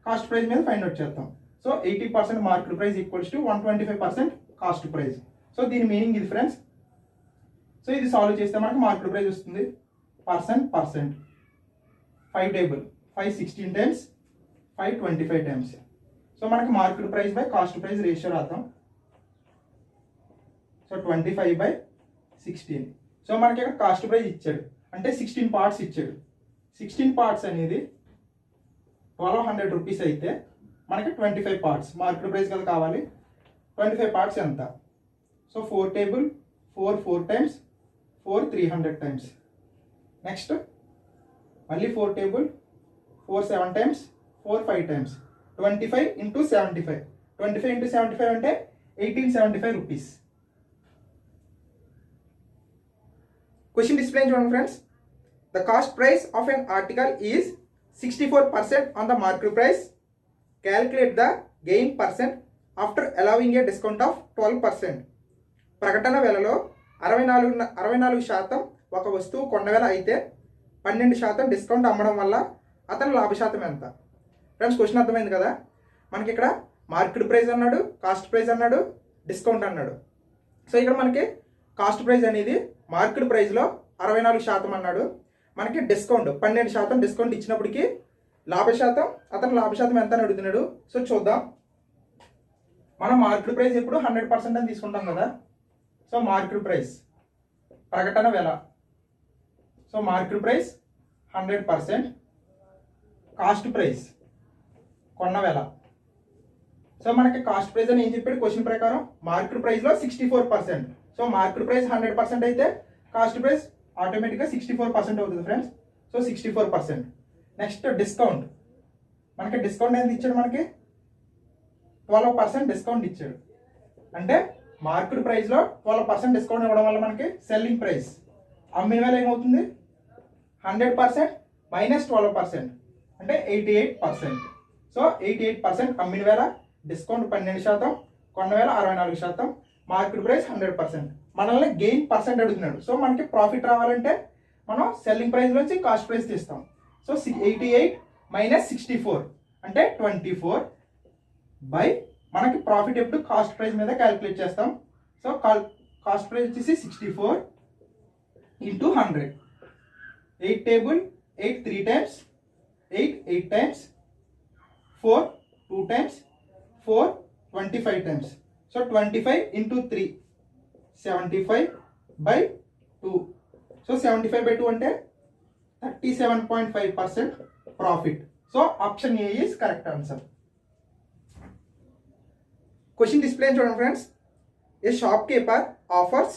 కాస్ట్ ప్రైస్ మీద ఫైండ్ అవుట్ చేస్తాం. So 80% market price equals to 125% cost price. So దీని మీనింగ్ ఇది ఫ్రెండ్స్. సో ఇది సాల్వ్ చేస్తే మనకి మార్కెట్ ప్రైస్ వస్తుంది percent 5 table 516 times 525 times. So మనకి market price by cost price ratio రాద్దాం. సో 25/16. సో మనకి ఇక్కడ కాస్ట్ ప్రైస్ ఇచ్చాడు, అంటే 16 పార్ట్స్ ఇచ్చాడు. 16 పార్ట్స్ అనేది 1200 రూపీస్ అయితే మనకి 25 పార్ట్స్ మార్కెట్ ప్రైస్ కదా కావాలి. 25 పార్ట్స్ ఎంత? So 4 table 4 times 4 300 times. Next మళ్ళీ 4 table 4 7 times 4 5 times. 25 into 75. 25 into 75 అంటే 1875 రూపీస్. క్వశ్చన్ డిస్ప్లే చూడండి friends. The cost price of N article is 64% on the market price. Calculate the gain percent after allowing a discount of 12%. ప్రకటన వేళలో 64% ఒక వస్తువు కొన్న వేళ అయితే 12% డిస్కౌంట్ అమ్మడం వల్ల అతని లాభశాతం ఎంత? ఫ్రెండ్స్ క్వశ్చన్ అర్థమైంది కదా. మనకి ఇక్కడ మార్కెట్ ప్రైస్ అన్నాడు, కాస్ట్ ప్రైస్ అన్నాడు, డిస్కౌంట్ అన్నాడు. సో ఇక్కడ మనకి కాస్ట్ ప్రైస్ అనేది మార్కెట్ ప్రైస్లో 64% అన్నాడు. మనకి డిస్కౌంట్ 12% డిస్కౌంట్ ఇచ్చినప్పటికీ అతని లాభశాతం ఎంత అని అడుగుతున్నాడు. సో చూద్దాం. మనం మార్కెట్ ప్రైస్ ఎప్పుడు 100% అని తీసుకుంటాం కదా. సో మార్కెట్ ప్రైస్ ప్రకటన వేళ. So market price 100%, cost price కొన్న వేళ. సో మనకి కాస్ట్ ప్రైస్ అని ఏం చెప్పాడు క్వశ్చన్ ప్రకారం? మార్కెట్ ప్రైస్లో 64%. సో మార్కెట్ ప్రైస్ 100% అయితే కాస్ట్ ప్రైస్ ఆటోమేటిక్గా 64% అవుతుంది ఫ్రెండ్స్. సో 64%. Next discount. మనకి డిస్కౌంట్ ఎంత ఇచ్చాడు? మనకి 12% డిస్కౌంట్ ఇచ్చాడు. అంటే మార్కెట్ ప్రైస్లో 12% డిస్కౌంట్ ఇవ్వడం వల్ల మనకి సెల్లింగ్ ప్రైస్ అమ్మిన వేళ ఏమవుతుంది? 100% మైనస్ 12% అంటే 88%. సో 88% అమ్మిన వేళ, డిస్కౌంట్ 12%, కొన్న వేళ 64%, మార్కెట్ ప్రైస్ 100%. మనల్ని గెయిన్ పర్సెంట్ అడుగుతున్నాడు. సో మనకి ప్రాఫిట్ రావాలంటే మనం సెల్లింగ్ ప్రైస్ నుంచి కాస్ట్ ప్రైస్ తీస్తాం. సో 88 మైనస్ 64 అంటే 24 బై మనకి ప్రాఫిట్ ఎప్పుడు కాస్ట్ ప్రైస్ మీద క్యాలిక్యులేట్ చేస్తాం. సో కాస్ట్ ప్రైస్ వచ్చేసి 64 into 100. 8 table 8 3 times 8 times 4 2 times 4 25 times. So 25 into 3 75/2. So 75/2 అంటే 37.5% profit. So option A is correct answer. Question display చూడండి friends. A shop keeper offers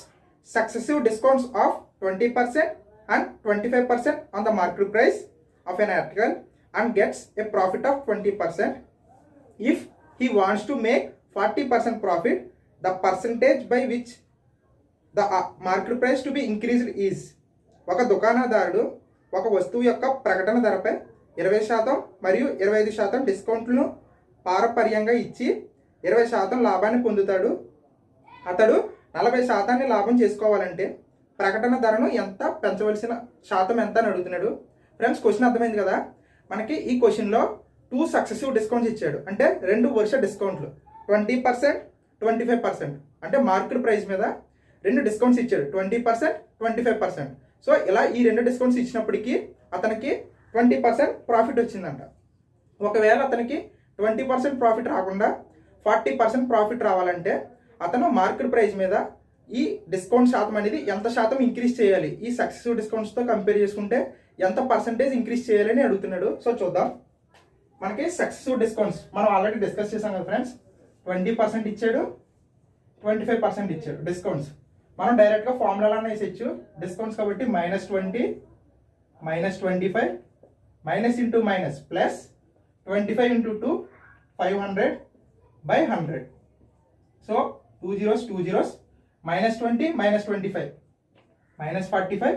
successive discounts of 20% and 25% on the market price of an article and gets a profit of 20%. If he wants to make 40% profit, the percentage by which the market price to be increased is. ఒక దుకాణదారుడు ఒక వస్తువు యొక్క ప్రకటన ధరపై 20% మరియు 25% డిస్కౌంట్లను పారపర్యంగా ఇచ్చి 20% లాభాన్ని పొందుతాడు. అతడు 40% లాభం చేసుకోవాలంటే ప్రకటన ధరను ఎంత పెంచవలసిన శాతం ఎంత అని అడుగుతున్నాడు. ఫ్రెండ్స్ క్వశ్చన్ అర్థమైంది కదా. మనకి ఈ క్వశ్చన్లో 2 సక్సెసివ్ డిస్కౌంట్స్ ఇచ్చాడు, అంటే 2 వరుస డిస్కౌంట్లు 20% 25%. అంటే మార్కెట్ ప్రైస్ మీద 2 డిస్కౌంట్స్ ఇచ్చాడు, 20% 25%. సో ఇలా ఈ 2 డిస్కౌంట్స్ ఇచ్చినప్పటికీ అతనికి 20% ప్రాఫిట్ వచ్చిందంట. ఒకవేళ అతనికి 20% ప్రాఫిట్ రాకుండా 40% ప్రాఫిట్ రావాలంటే అతను మార్కెట్ ప్రైస్ మీద ఈ డిస్కౌంట్ శాతం అనేది ఎంత శాతం ఇంక్రీజ్ చేయాలి, ఈ సక్సెసివ్ డిస్కౌంట్స్తో కంపేర్ చేసుకుంటే ఎంత పర్సంటేజ్ ఇంక్రీజ్ చేయాలని అడుగుతున్నాడు. సో చూద్దాం. మనకి సక్సెసివ్ డిస్కౌంట్స్ మనం ఆల్రెడీ డిస్కస్ చేసాం కదా ఫ్రెండ్స్. 20% ఇచ్చాడు, 25% ఇచ్చాడు డిస్కౌంట్స్. మనం డైరెక్ట్గా ఫార్ములాలోనే వేసేచ్చు డిస్కౌంట్స్ కాబట్టి -20 -25 minus into minus plus 25 into 2 500/100. So 2 zeros -20 -25 -45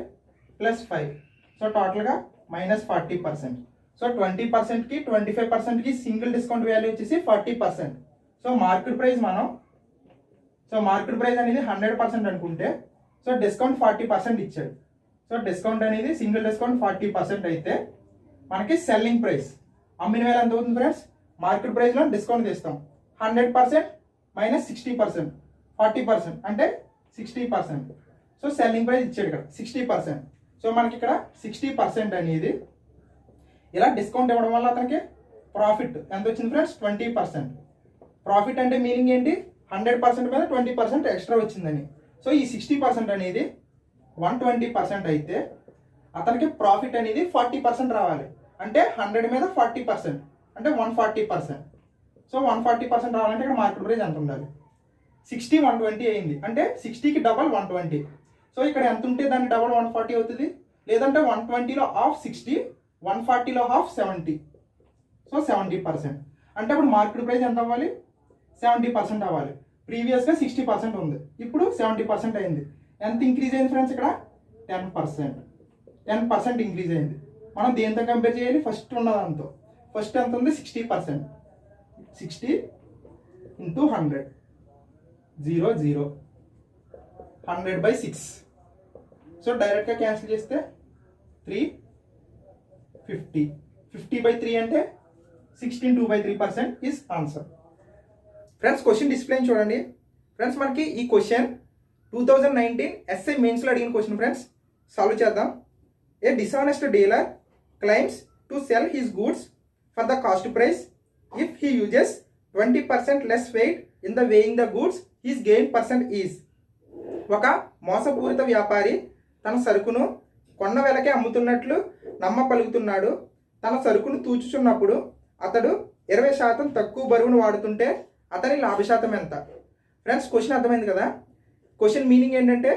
+ 5. So టోటల్గా -40%. సో 20%కి 25%కి సింగిల్ డిస్కౌంట్ వాల్యూ వచ్చేసి 40%. సో మార్కెట్ ప్రైస్ అనేది 100% అనుకుంటే సో డిస్కౌంట్ 40% ఇచ్చాడు. సో డిస్కౌంట్ అనేది సింగిల్ డిస్కౌంట్ 40% అయితే మనకి సెల్లింగ్ ప్రైస్ అమ్మిన వేల ఎంత అవుతుంది ఫ్రెండ్స్? మార్కెట్ ప్రైస్లో డిస్కౌంట్ తీస్తాం. 100% - 60% 40% అంటే 60%. సో సెల్లింగ్ ప్రైస్ ఇచ్చాడు ఇక్కడ 60%. సో మనకి ఇక్కడ 60% అనేది ఇలా డిస్కౌంట్ ఇవ్వడం వల్ల అతనికి ప్రాఫిట్ ఎంత వచ్చింది ఫ్రెండ్స్? 20%. ప్రాఫిట్ అంటే మీనింగ్ ఏంటి? 100% మీద 20% ఎక్స్ట్రా వచ్చిందని. సో ఈ 60% అనేది 120% అయితే అతనికి ప్రాఫిట్ అనేది 40% రావాలి. అంటే 100 మీద 40% అంటే 140%. సో 140% రావాలంటే ఇక్కడ మార్కెట్ ప్రైస్ ఎంత ఉండాలి? 60 120 అయింది. అంటే 60కి డబల్ 120. సో ఇక్కడ ఎంత ఉంటే దాన్ని డబల్ 140 అవుతుంది. లేదంటే 120లో హాఫ్ 60, 140లో హాఫ్ 70. సో 70%. అంటే ఇప్పుడు మార్కెట్ ప్రైస్ ఎంత అవ్వాలి? 70% అవ్వాలి. ప్రీవియస్గా 60% ఉంది, ఇప్పుడు 70% అయింది. ఎంత ఇంక్రీజ్ అయింది ఫ్రెండ్స్? ఇక్కడ 10% ఇంక్రీజ్ అయింది. మనం దేంతో కంపేర్ చేయాలి? ఫస్ట్ ఉన్నదాంతో. ఫస్ట్ ఎంత ఉంది? 60%. 60 × 100 0 0 100/6. సో డైరెక్ట్గా క్యాన్సిల్ చేస్తే 350. 50/3 అంటే 16.2/3% is answer. Friends question display చూడండి. ఫ్రెండ్స్ మనకి ఈ క్వశ్చన్ 2019 ఎస్ఐ మెయిన్స్లో అడిగిన క్వశ్చన్ ఫ్రెండ్స్. సాల్వ్ చేద్దాం. A dishonest dealer claims to sell his goods for the cost price if he uses 20% less weight in the weighing the goods his gain percent is. ఒక మోసపూరిత వ్యాపారి తన సరుకును కొన్న వెలకే అమ్ముతున్నట్లు నమ్మపలుకుతున్నాడు. తన సరుకును తూచుచున్నప్పుడు అతడు 20% తక్కువ బరువును వాడుతుంటే అతని లాభశాతం ఎంత? ఫ్రెండ్స్ క్వశ్చన్ అర్థమైంది కదా. క్వశ్చన్ మీనింగ్ ఏంటంటే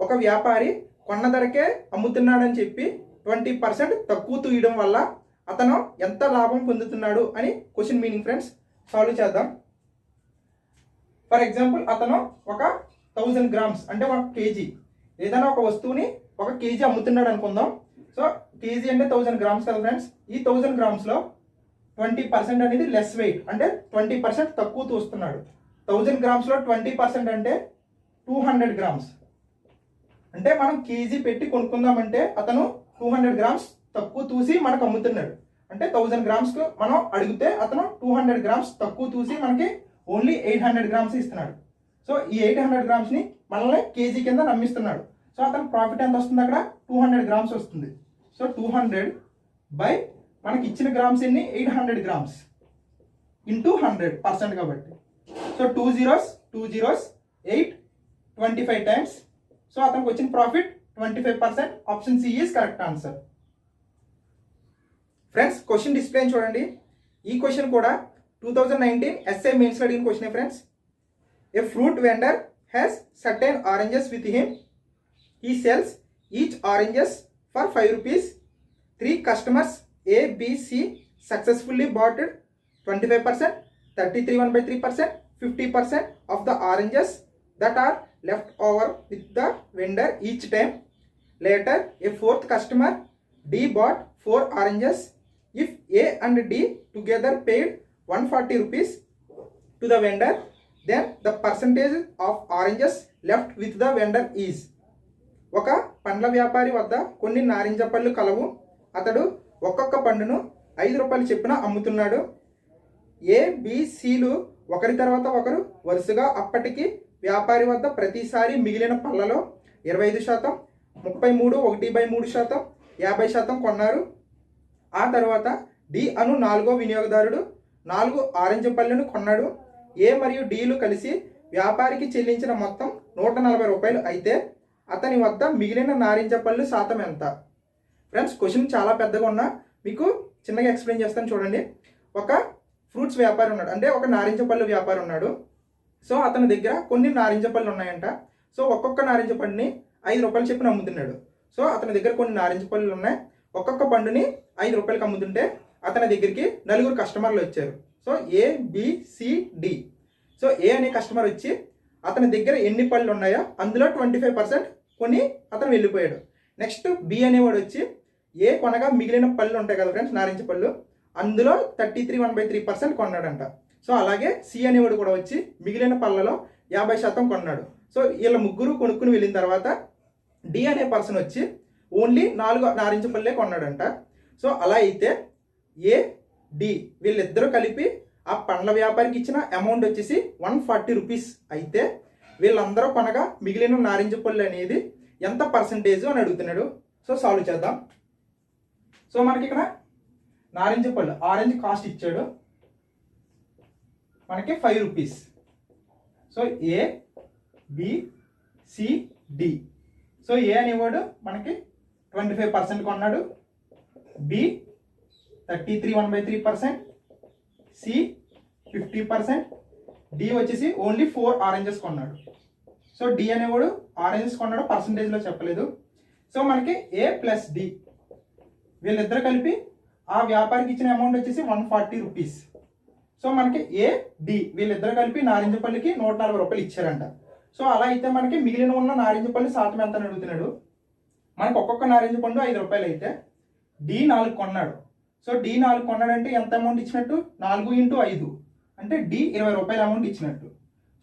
ఒక వ్యాపారి కొన్న ధరకే అమ్ముతున్నాడని చెప్పి 20% తక్కువ తూయడం వల్ల అతను ఎంత లాభం పొందుతున్నాడు అని క్వశ్చన్ మీనింగ్ ఫ్రెండ్స్. సాల్వ్ చేద్దాం. ఫర్ ఎగ్జాంపుల్ అతను ఒక 1000 grams అంటే 1 kg ఏదైనా ఒక వస్తువుని 1 kg అమ్ముతున్నాడు అనుకుందాం. సో కేజీ అంటే 1000 grams కదా ఫ్రెండ్స్. ఈ 1000 gramsలో 20% అనేది లెస్ వెయిట్ అంటే 20% తక్కువ తూస్తున్నాడు. 1000 gramsలో 20% అంటే 200 grams. అంటే మనం కేజీ పెట్టి కొనుక్కుందామంటే అతను 200 grams తక్కువ తూసి మనకు అమ్ముతున్నాడు. అంటే 1000 grams మనం అడిగితే అతను 200 grams తక్కువ తూసి మనకి ఓన్లీ 800 grams ఇస్తున్నాడు. సో ఈ 800 gramsని మనల్ని కేజీ కింద నమ్మిస్తున్నాడు. సో అతను ప్రాఫిట్ ఎంత వస్తుంది? అక్కడ 200 grams వస్తుంది. సో 200 బై మనకి ఇచ్చిన గ్రామ్స్ ఎన్ని? 800 grams ఇంటూ 100% కాబట్టి. So 2 zeros 8 25 times. సో అతనికి వచ్చిన profit 25%. Option C is correct answer. Friends question display చూడండి. ఈ క్వశ్చన్ కూడా 2019 ఎస్ఐ మెయిన్స్లో అడిగిన question friends. A fruit vendor has certain oranges with him. He sells each oranges for 5 rupees. 3 customers A, B, C successfully bought 25%, 33 1/3%, 50% of the oranges that are left over with the vendor each time. Later, a 4th customer D bought 4 oranges. If A and D together paid 140 rupees to the vendor, then the percentage of oranges left with the vendor is. ఒక పండ్ల వ్యాపారి వద్ద కొన్ని నారింజ పళ్ళు కలవు. అతడు ఒక్కొక్క పండును 5 రూపాయలు చొప్పున అమ్ముతున్నాడు. ఏ, బి, సిలు ఒకరి తర్వాత ఒకరు వరుసగా అప్పటికి వ్యాపారి వద్ద ప్రతిసారి మిగిలిన పళ్ళలో 25%, 33 1/3%, 50% కొన్నారు. ఆ తర్వాత డి అను 4వ వినియోగదారుడు 4 ఆరెంజ్ పళ్ళను కొన్నాడు. ఏ మరియు డిలు కలిసి వ్యాపారికి చెల్లించిన మొత్తం 140 రూపాయలు అయితే అతని వద్ద మిగిలిన నారింజ పళ్ళు శాతం ఎంత? ఫ్రెండ్స్ క్వశ్చన్ చాలా పెద్దగా ఉన్నా మీకు చిన్నగా ఎక్స్ప్లెయిన్ చేస్తాను చూడండి. ఒక ఫ్రూట్స్ వ్యాపారి ఉన్నాడు, అంటే ఒక నారింజ పళ్ళు వ్యాపారి ఉన్నాడు. సో అతని దగ్గర కొన్ని నారింజ పళ్ళు ఉన్నాయంట. సో ఒక్కొక్క నారింజ పండుని 5 రూపాయలు చెప్పి అమ్ముతున్నాడు. సో అతని దగ్గర కొన్ని నారింజ పళ్ళు ఉన్నాయి. ఒక్కొక్క పండుని 5 రూపాయలకి అమ్ముతుంటే అతని దగ్గరికి 4 కస్టమర్లు వచ్చారు. సో ఏ, బి, సి, డి. సో ఏ అనే కస్టమర్ వచ్చి అతని దగ్గర ఎన్ని పళ్ళు ఉన్నాయో అందులో 25% కొని అతను వెళ్ళిపోయాడు. నెక్స్ట్ బి అనేవాడు వచ్చి ఏ కొనగా మిగిలిన పళ్ళు ఉంటాయి కదా ఫ్రెండ్స్, నారింజ పళ్ళు, అందులో 33 కొన్నాడంట. సో అలాగే సి అనేవాడు కూడా వచ్చి మిగిలిన పళ్ళలో 50% కొన్నాడు. సో వీళ్ళ ముగ్గురు కొనుక్కుని వెళ్ళిన తర్వాత డి అనే పర్సన్ వచ్చి ఓన్లీ 4 నారింజ పళ్ళే కొన్నాడంట. సో అలా అయితే ఏ, డి వీళ్ళిద్దరూ కలిపి ఆ పండ్ల వ్యాపారికి ఇచ్చిన అమౌంట్ వచ్చేసి 140 రూపీస్ అయితే వీళ్ళందరూ కొనగా మిగిలిన నారింజ పళ్ళు అనేది ఎంత పర్సంటేజ్ అని అడుగుతున్నాడు. సో సాల్వ్ చేద్దాం. సో మనకి ఇక్కడ నారింజ పళ్ళు ఆరెంజ్ కాస్ట్ ఇచ్చాడు మనకి 5 రూపీస్. సో ఏ, బి, సి, డి. సో ఏ అనేవాడు మనకి 25% కొన్నాడు, బి 33 సి 50%, డి వచ్చేసి ఓన్లీ 4 ఆరెంజెస్ కొన్నాడు. సో డి అనేవాడు ఆరెంజెస్ కొన్నాడు, పర్సంటేజ్లో చెప్పలేదు. సో మనకి ఏ ప్లస్ డి వీళ్ళిద్దరు కలిపి ఆ వ్యాపారికి ఇచ్చిన అమౌంట్ వచ్చేసి 140 రూపీస్. సో మనకి ఏ, డి వీళ్ళిద్దరు కలిపి నారింజ పళ్ళుకి 140 రూపాయలు ఇచ్చారంట. సో అలా అయితే మనకి మిగిలిన ఉన్న నారింజ పళ్ళు శాతం ఎంత అని అడుగుతున్నాడు. మనకు ఒక్కొక్క నారింజ పండు 5 రూపాయలు అయితే డి 4 కొన్నాడు. సో డి 4 కొన్నాడంటే ఎంత అమౌంట్ ఇచ్చినట్టు, 4 × 5 అంటే డి 20 రూపాయల అమౌంట్ ఇచ్చినట్టు.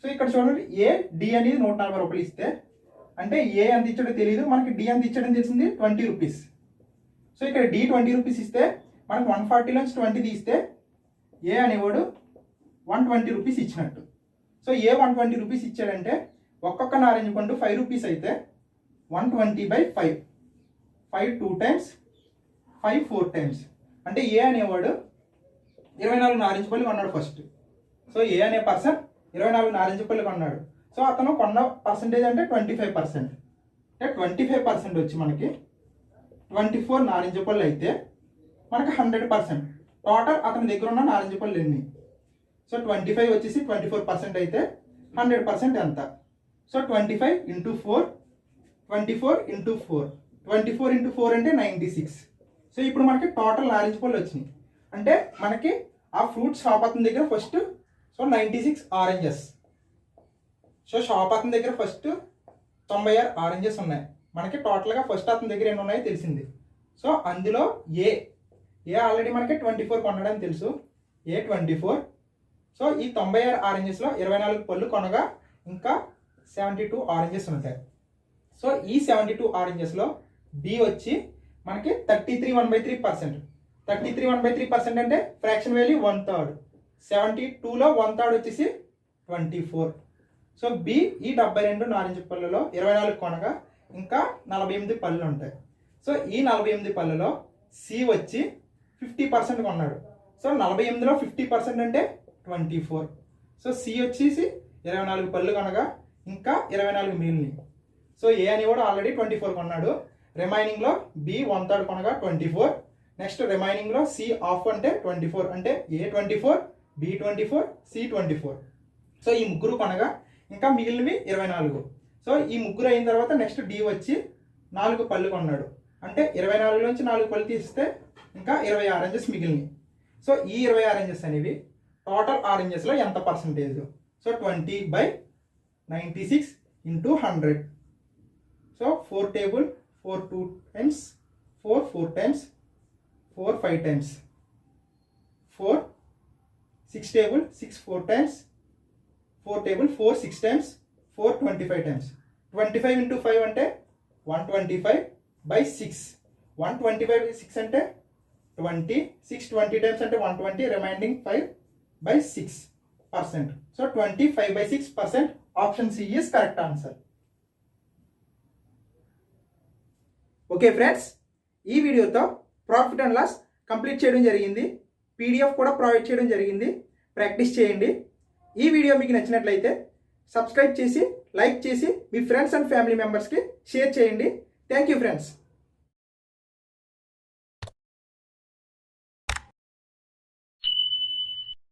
సో ఇక్కడ చూడండి, ఏ, డి అనేది 140 రూపాయలు ఇస్తే అంటే ఏ ఎంత ఇచ్చాడో తెలియదు, మనకి డి ఎంత ఇచ్చాడని తెలిసింది 20 రూపీస్. సో ఇక్కడ డి 20 రూపీస్ ఇస్తే మనకు 140 నుంచి 20 తీస్తే ఏ అనేవాడు 120 రూపీస్ ఇచ్చినట్టు. సో ఏ 120 రూపీస్ ఇచ్చాడంటే ఒక్కొక్క నారింజ పండు 5 రూపీస్ అయితే 120/5, 5 2 times, 5 4 times అంటే ఏ అనేవాడు 24 నారింజ పళ్ళు కొన్నాడు ఫస్ట్. సో ఏ అనే పర్సన్ 24 నారింజ పళ్ళు కొన్నాడు. సో అతను కొన్న పర్సంటేజ్ అంటే 25%. అంటే 25% వచ్చి మనకి 24 నారింజ పళ్ళు అయితే మనకి 100%. టోటల్ అతని దగ్గర ఉన్న నారింజ పళ్ళు ఎన్ని? సో 25 వచ్చేసి 24% అయితే 100% ఎంత? సో 25 × 4, 24 × 4, 24 × 4 అంటే 96. సో ఇప్పుడు మనకి టోటల్ నారింజ పళ్ళు వచ్చినాయి. అంటే మనకి ఆ ఫ్రూట్ షాప్ అతని దగ్గర ఫస్ట్ 96 ఆరెంజెస్. సో షాప్ అతని దగ్గర ఫస్ట్ 96 ఆరెంజెస్ ఉన్నాయి. మనకి టోటల్గా ఫస్ట్ అతని దగ్గర ఎన్ని ఉన్నాయో తెలిసింది. సో అందులో ఏ ఆల్రెడీ మనకి 24 కొనడానికి తెలుసు, ఏ 24. సో ఈ 96 ఆరెంజెస్లో 24 పళ్ళు కొనగా ఇంకా 72 ఆరెంజెస్ ఉంటాయి. సో ఈ 72 ఆరెంజెస్లో బి వచ్చి మనకి 33 1/3% అంటే ఫ్రాక్షన్ వాల్యూ 1/3. 72లో 1/3 వచ్చేసి 24. సో బి ఈ 72 నారింజ పళ్ళలో 24 కొనగా ఇంకా 48 పళ్ళు ఉంటాయి. సో ఈ 48 పళ్ళలో సి వచ్చి 50% కొన్నాడు. సో 48లో 50% అంటే 24. సో సి వచ్చేసి 24 పళ్ళు కొనగా ఇంకా 24 మిగిలినవి. సో ఏ అని కూడా ఆల్రెడీ 24 కొన్నాడు. రిమైనింగ్లో బి 1/3 కొనగా 24. నెక్స్ట్ రిమైనింగ్లో సి ఆఫ్ అంటే 24, అంటే ఏ 24, బి 24, సి 24. సో ఈ ముగ్గురు కొనగా ఇంకా మిగిలినవి 24. సో ఈ ముగ్గురు అయిన తర్వాత నెక్స్ట్ డి వచ్చి 4 పళ్ళు కొన్నాడు. అంటే 24 నుంచి 4 పళ్ళు తీస్తే ఇంకా 20 ఆరెంజెస్ మిగిలినవి. సో ఈ 20 ఆరెంజెస్ అనేవి టోటల్ ఆరెంజెస్లో ఎంత percentage? So 20/96 × 100. So 4 table 4 2 times, 4 4 times, 4 5 times, 4 6 table 6 4 times, 4 table 4 6 times, 4 25 times. 25 × 5 అంటే 125/6. 125/6 అంటే 20. 6 20 times అంటే 120. Remaining 5/6%. So 25/6%. Option C is correct answer. Okay friends, ఈ వీడియోతో ప్రాఫిట్ అండ్ లాస్ కంప్లీట్ చేయడం జరిగింది. పీడిఎఫ్ కూడా ప్రొవైడ్ చేయడం జరిగింది. ప్రాక్టీస్ చేయండి. ఈ వీడియో మీకు నచ్చినట్లయితే సబ్స్క్రైబ్ చేసి, లైక్ చేసి మీ ఫ్రెండ్స్ అండ్ ఫ్యామిలీ మెంబర్స్కి షేర్ చేయండి. Thank you friends.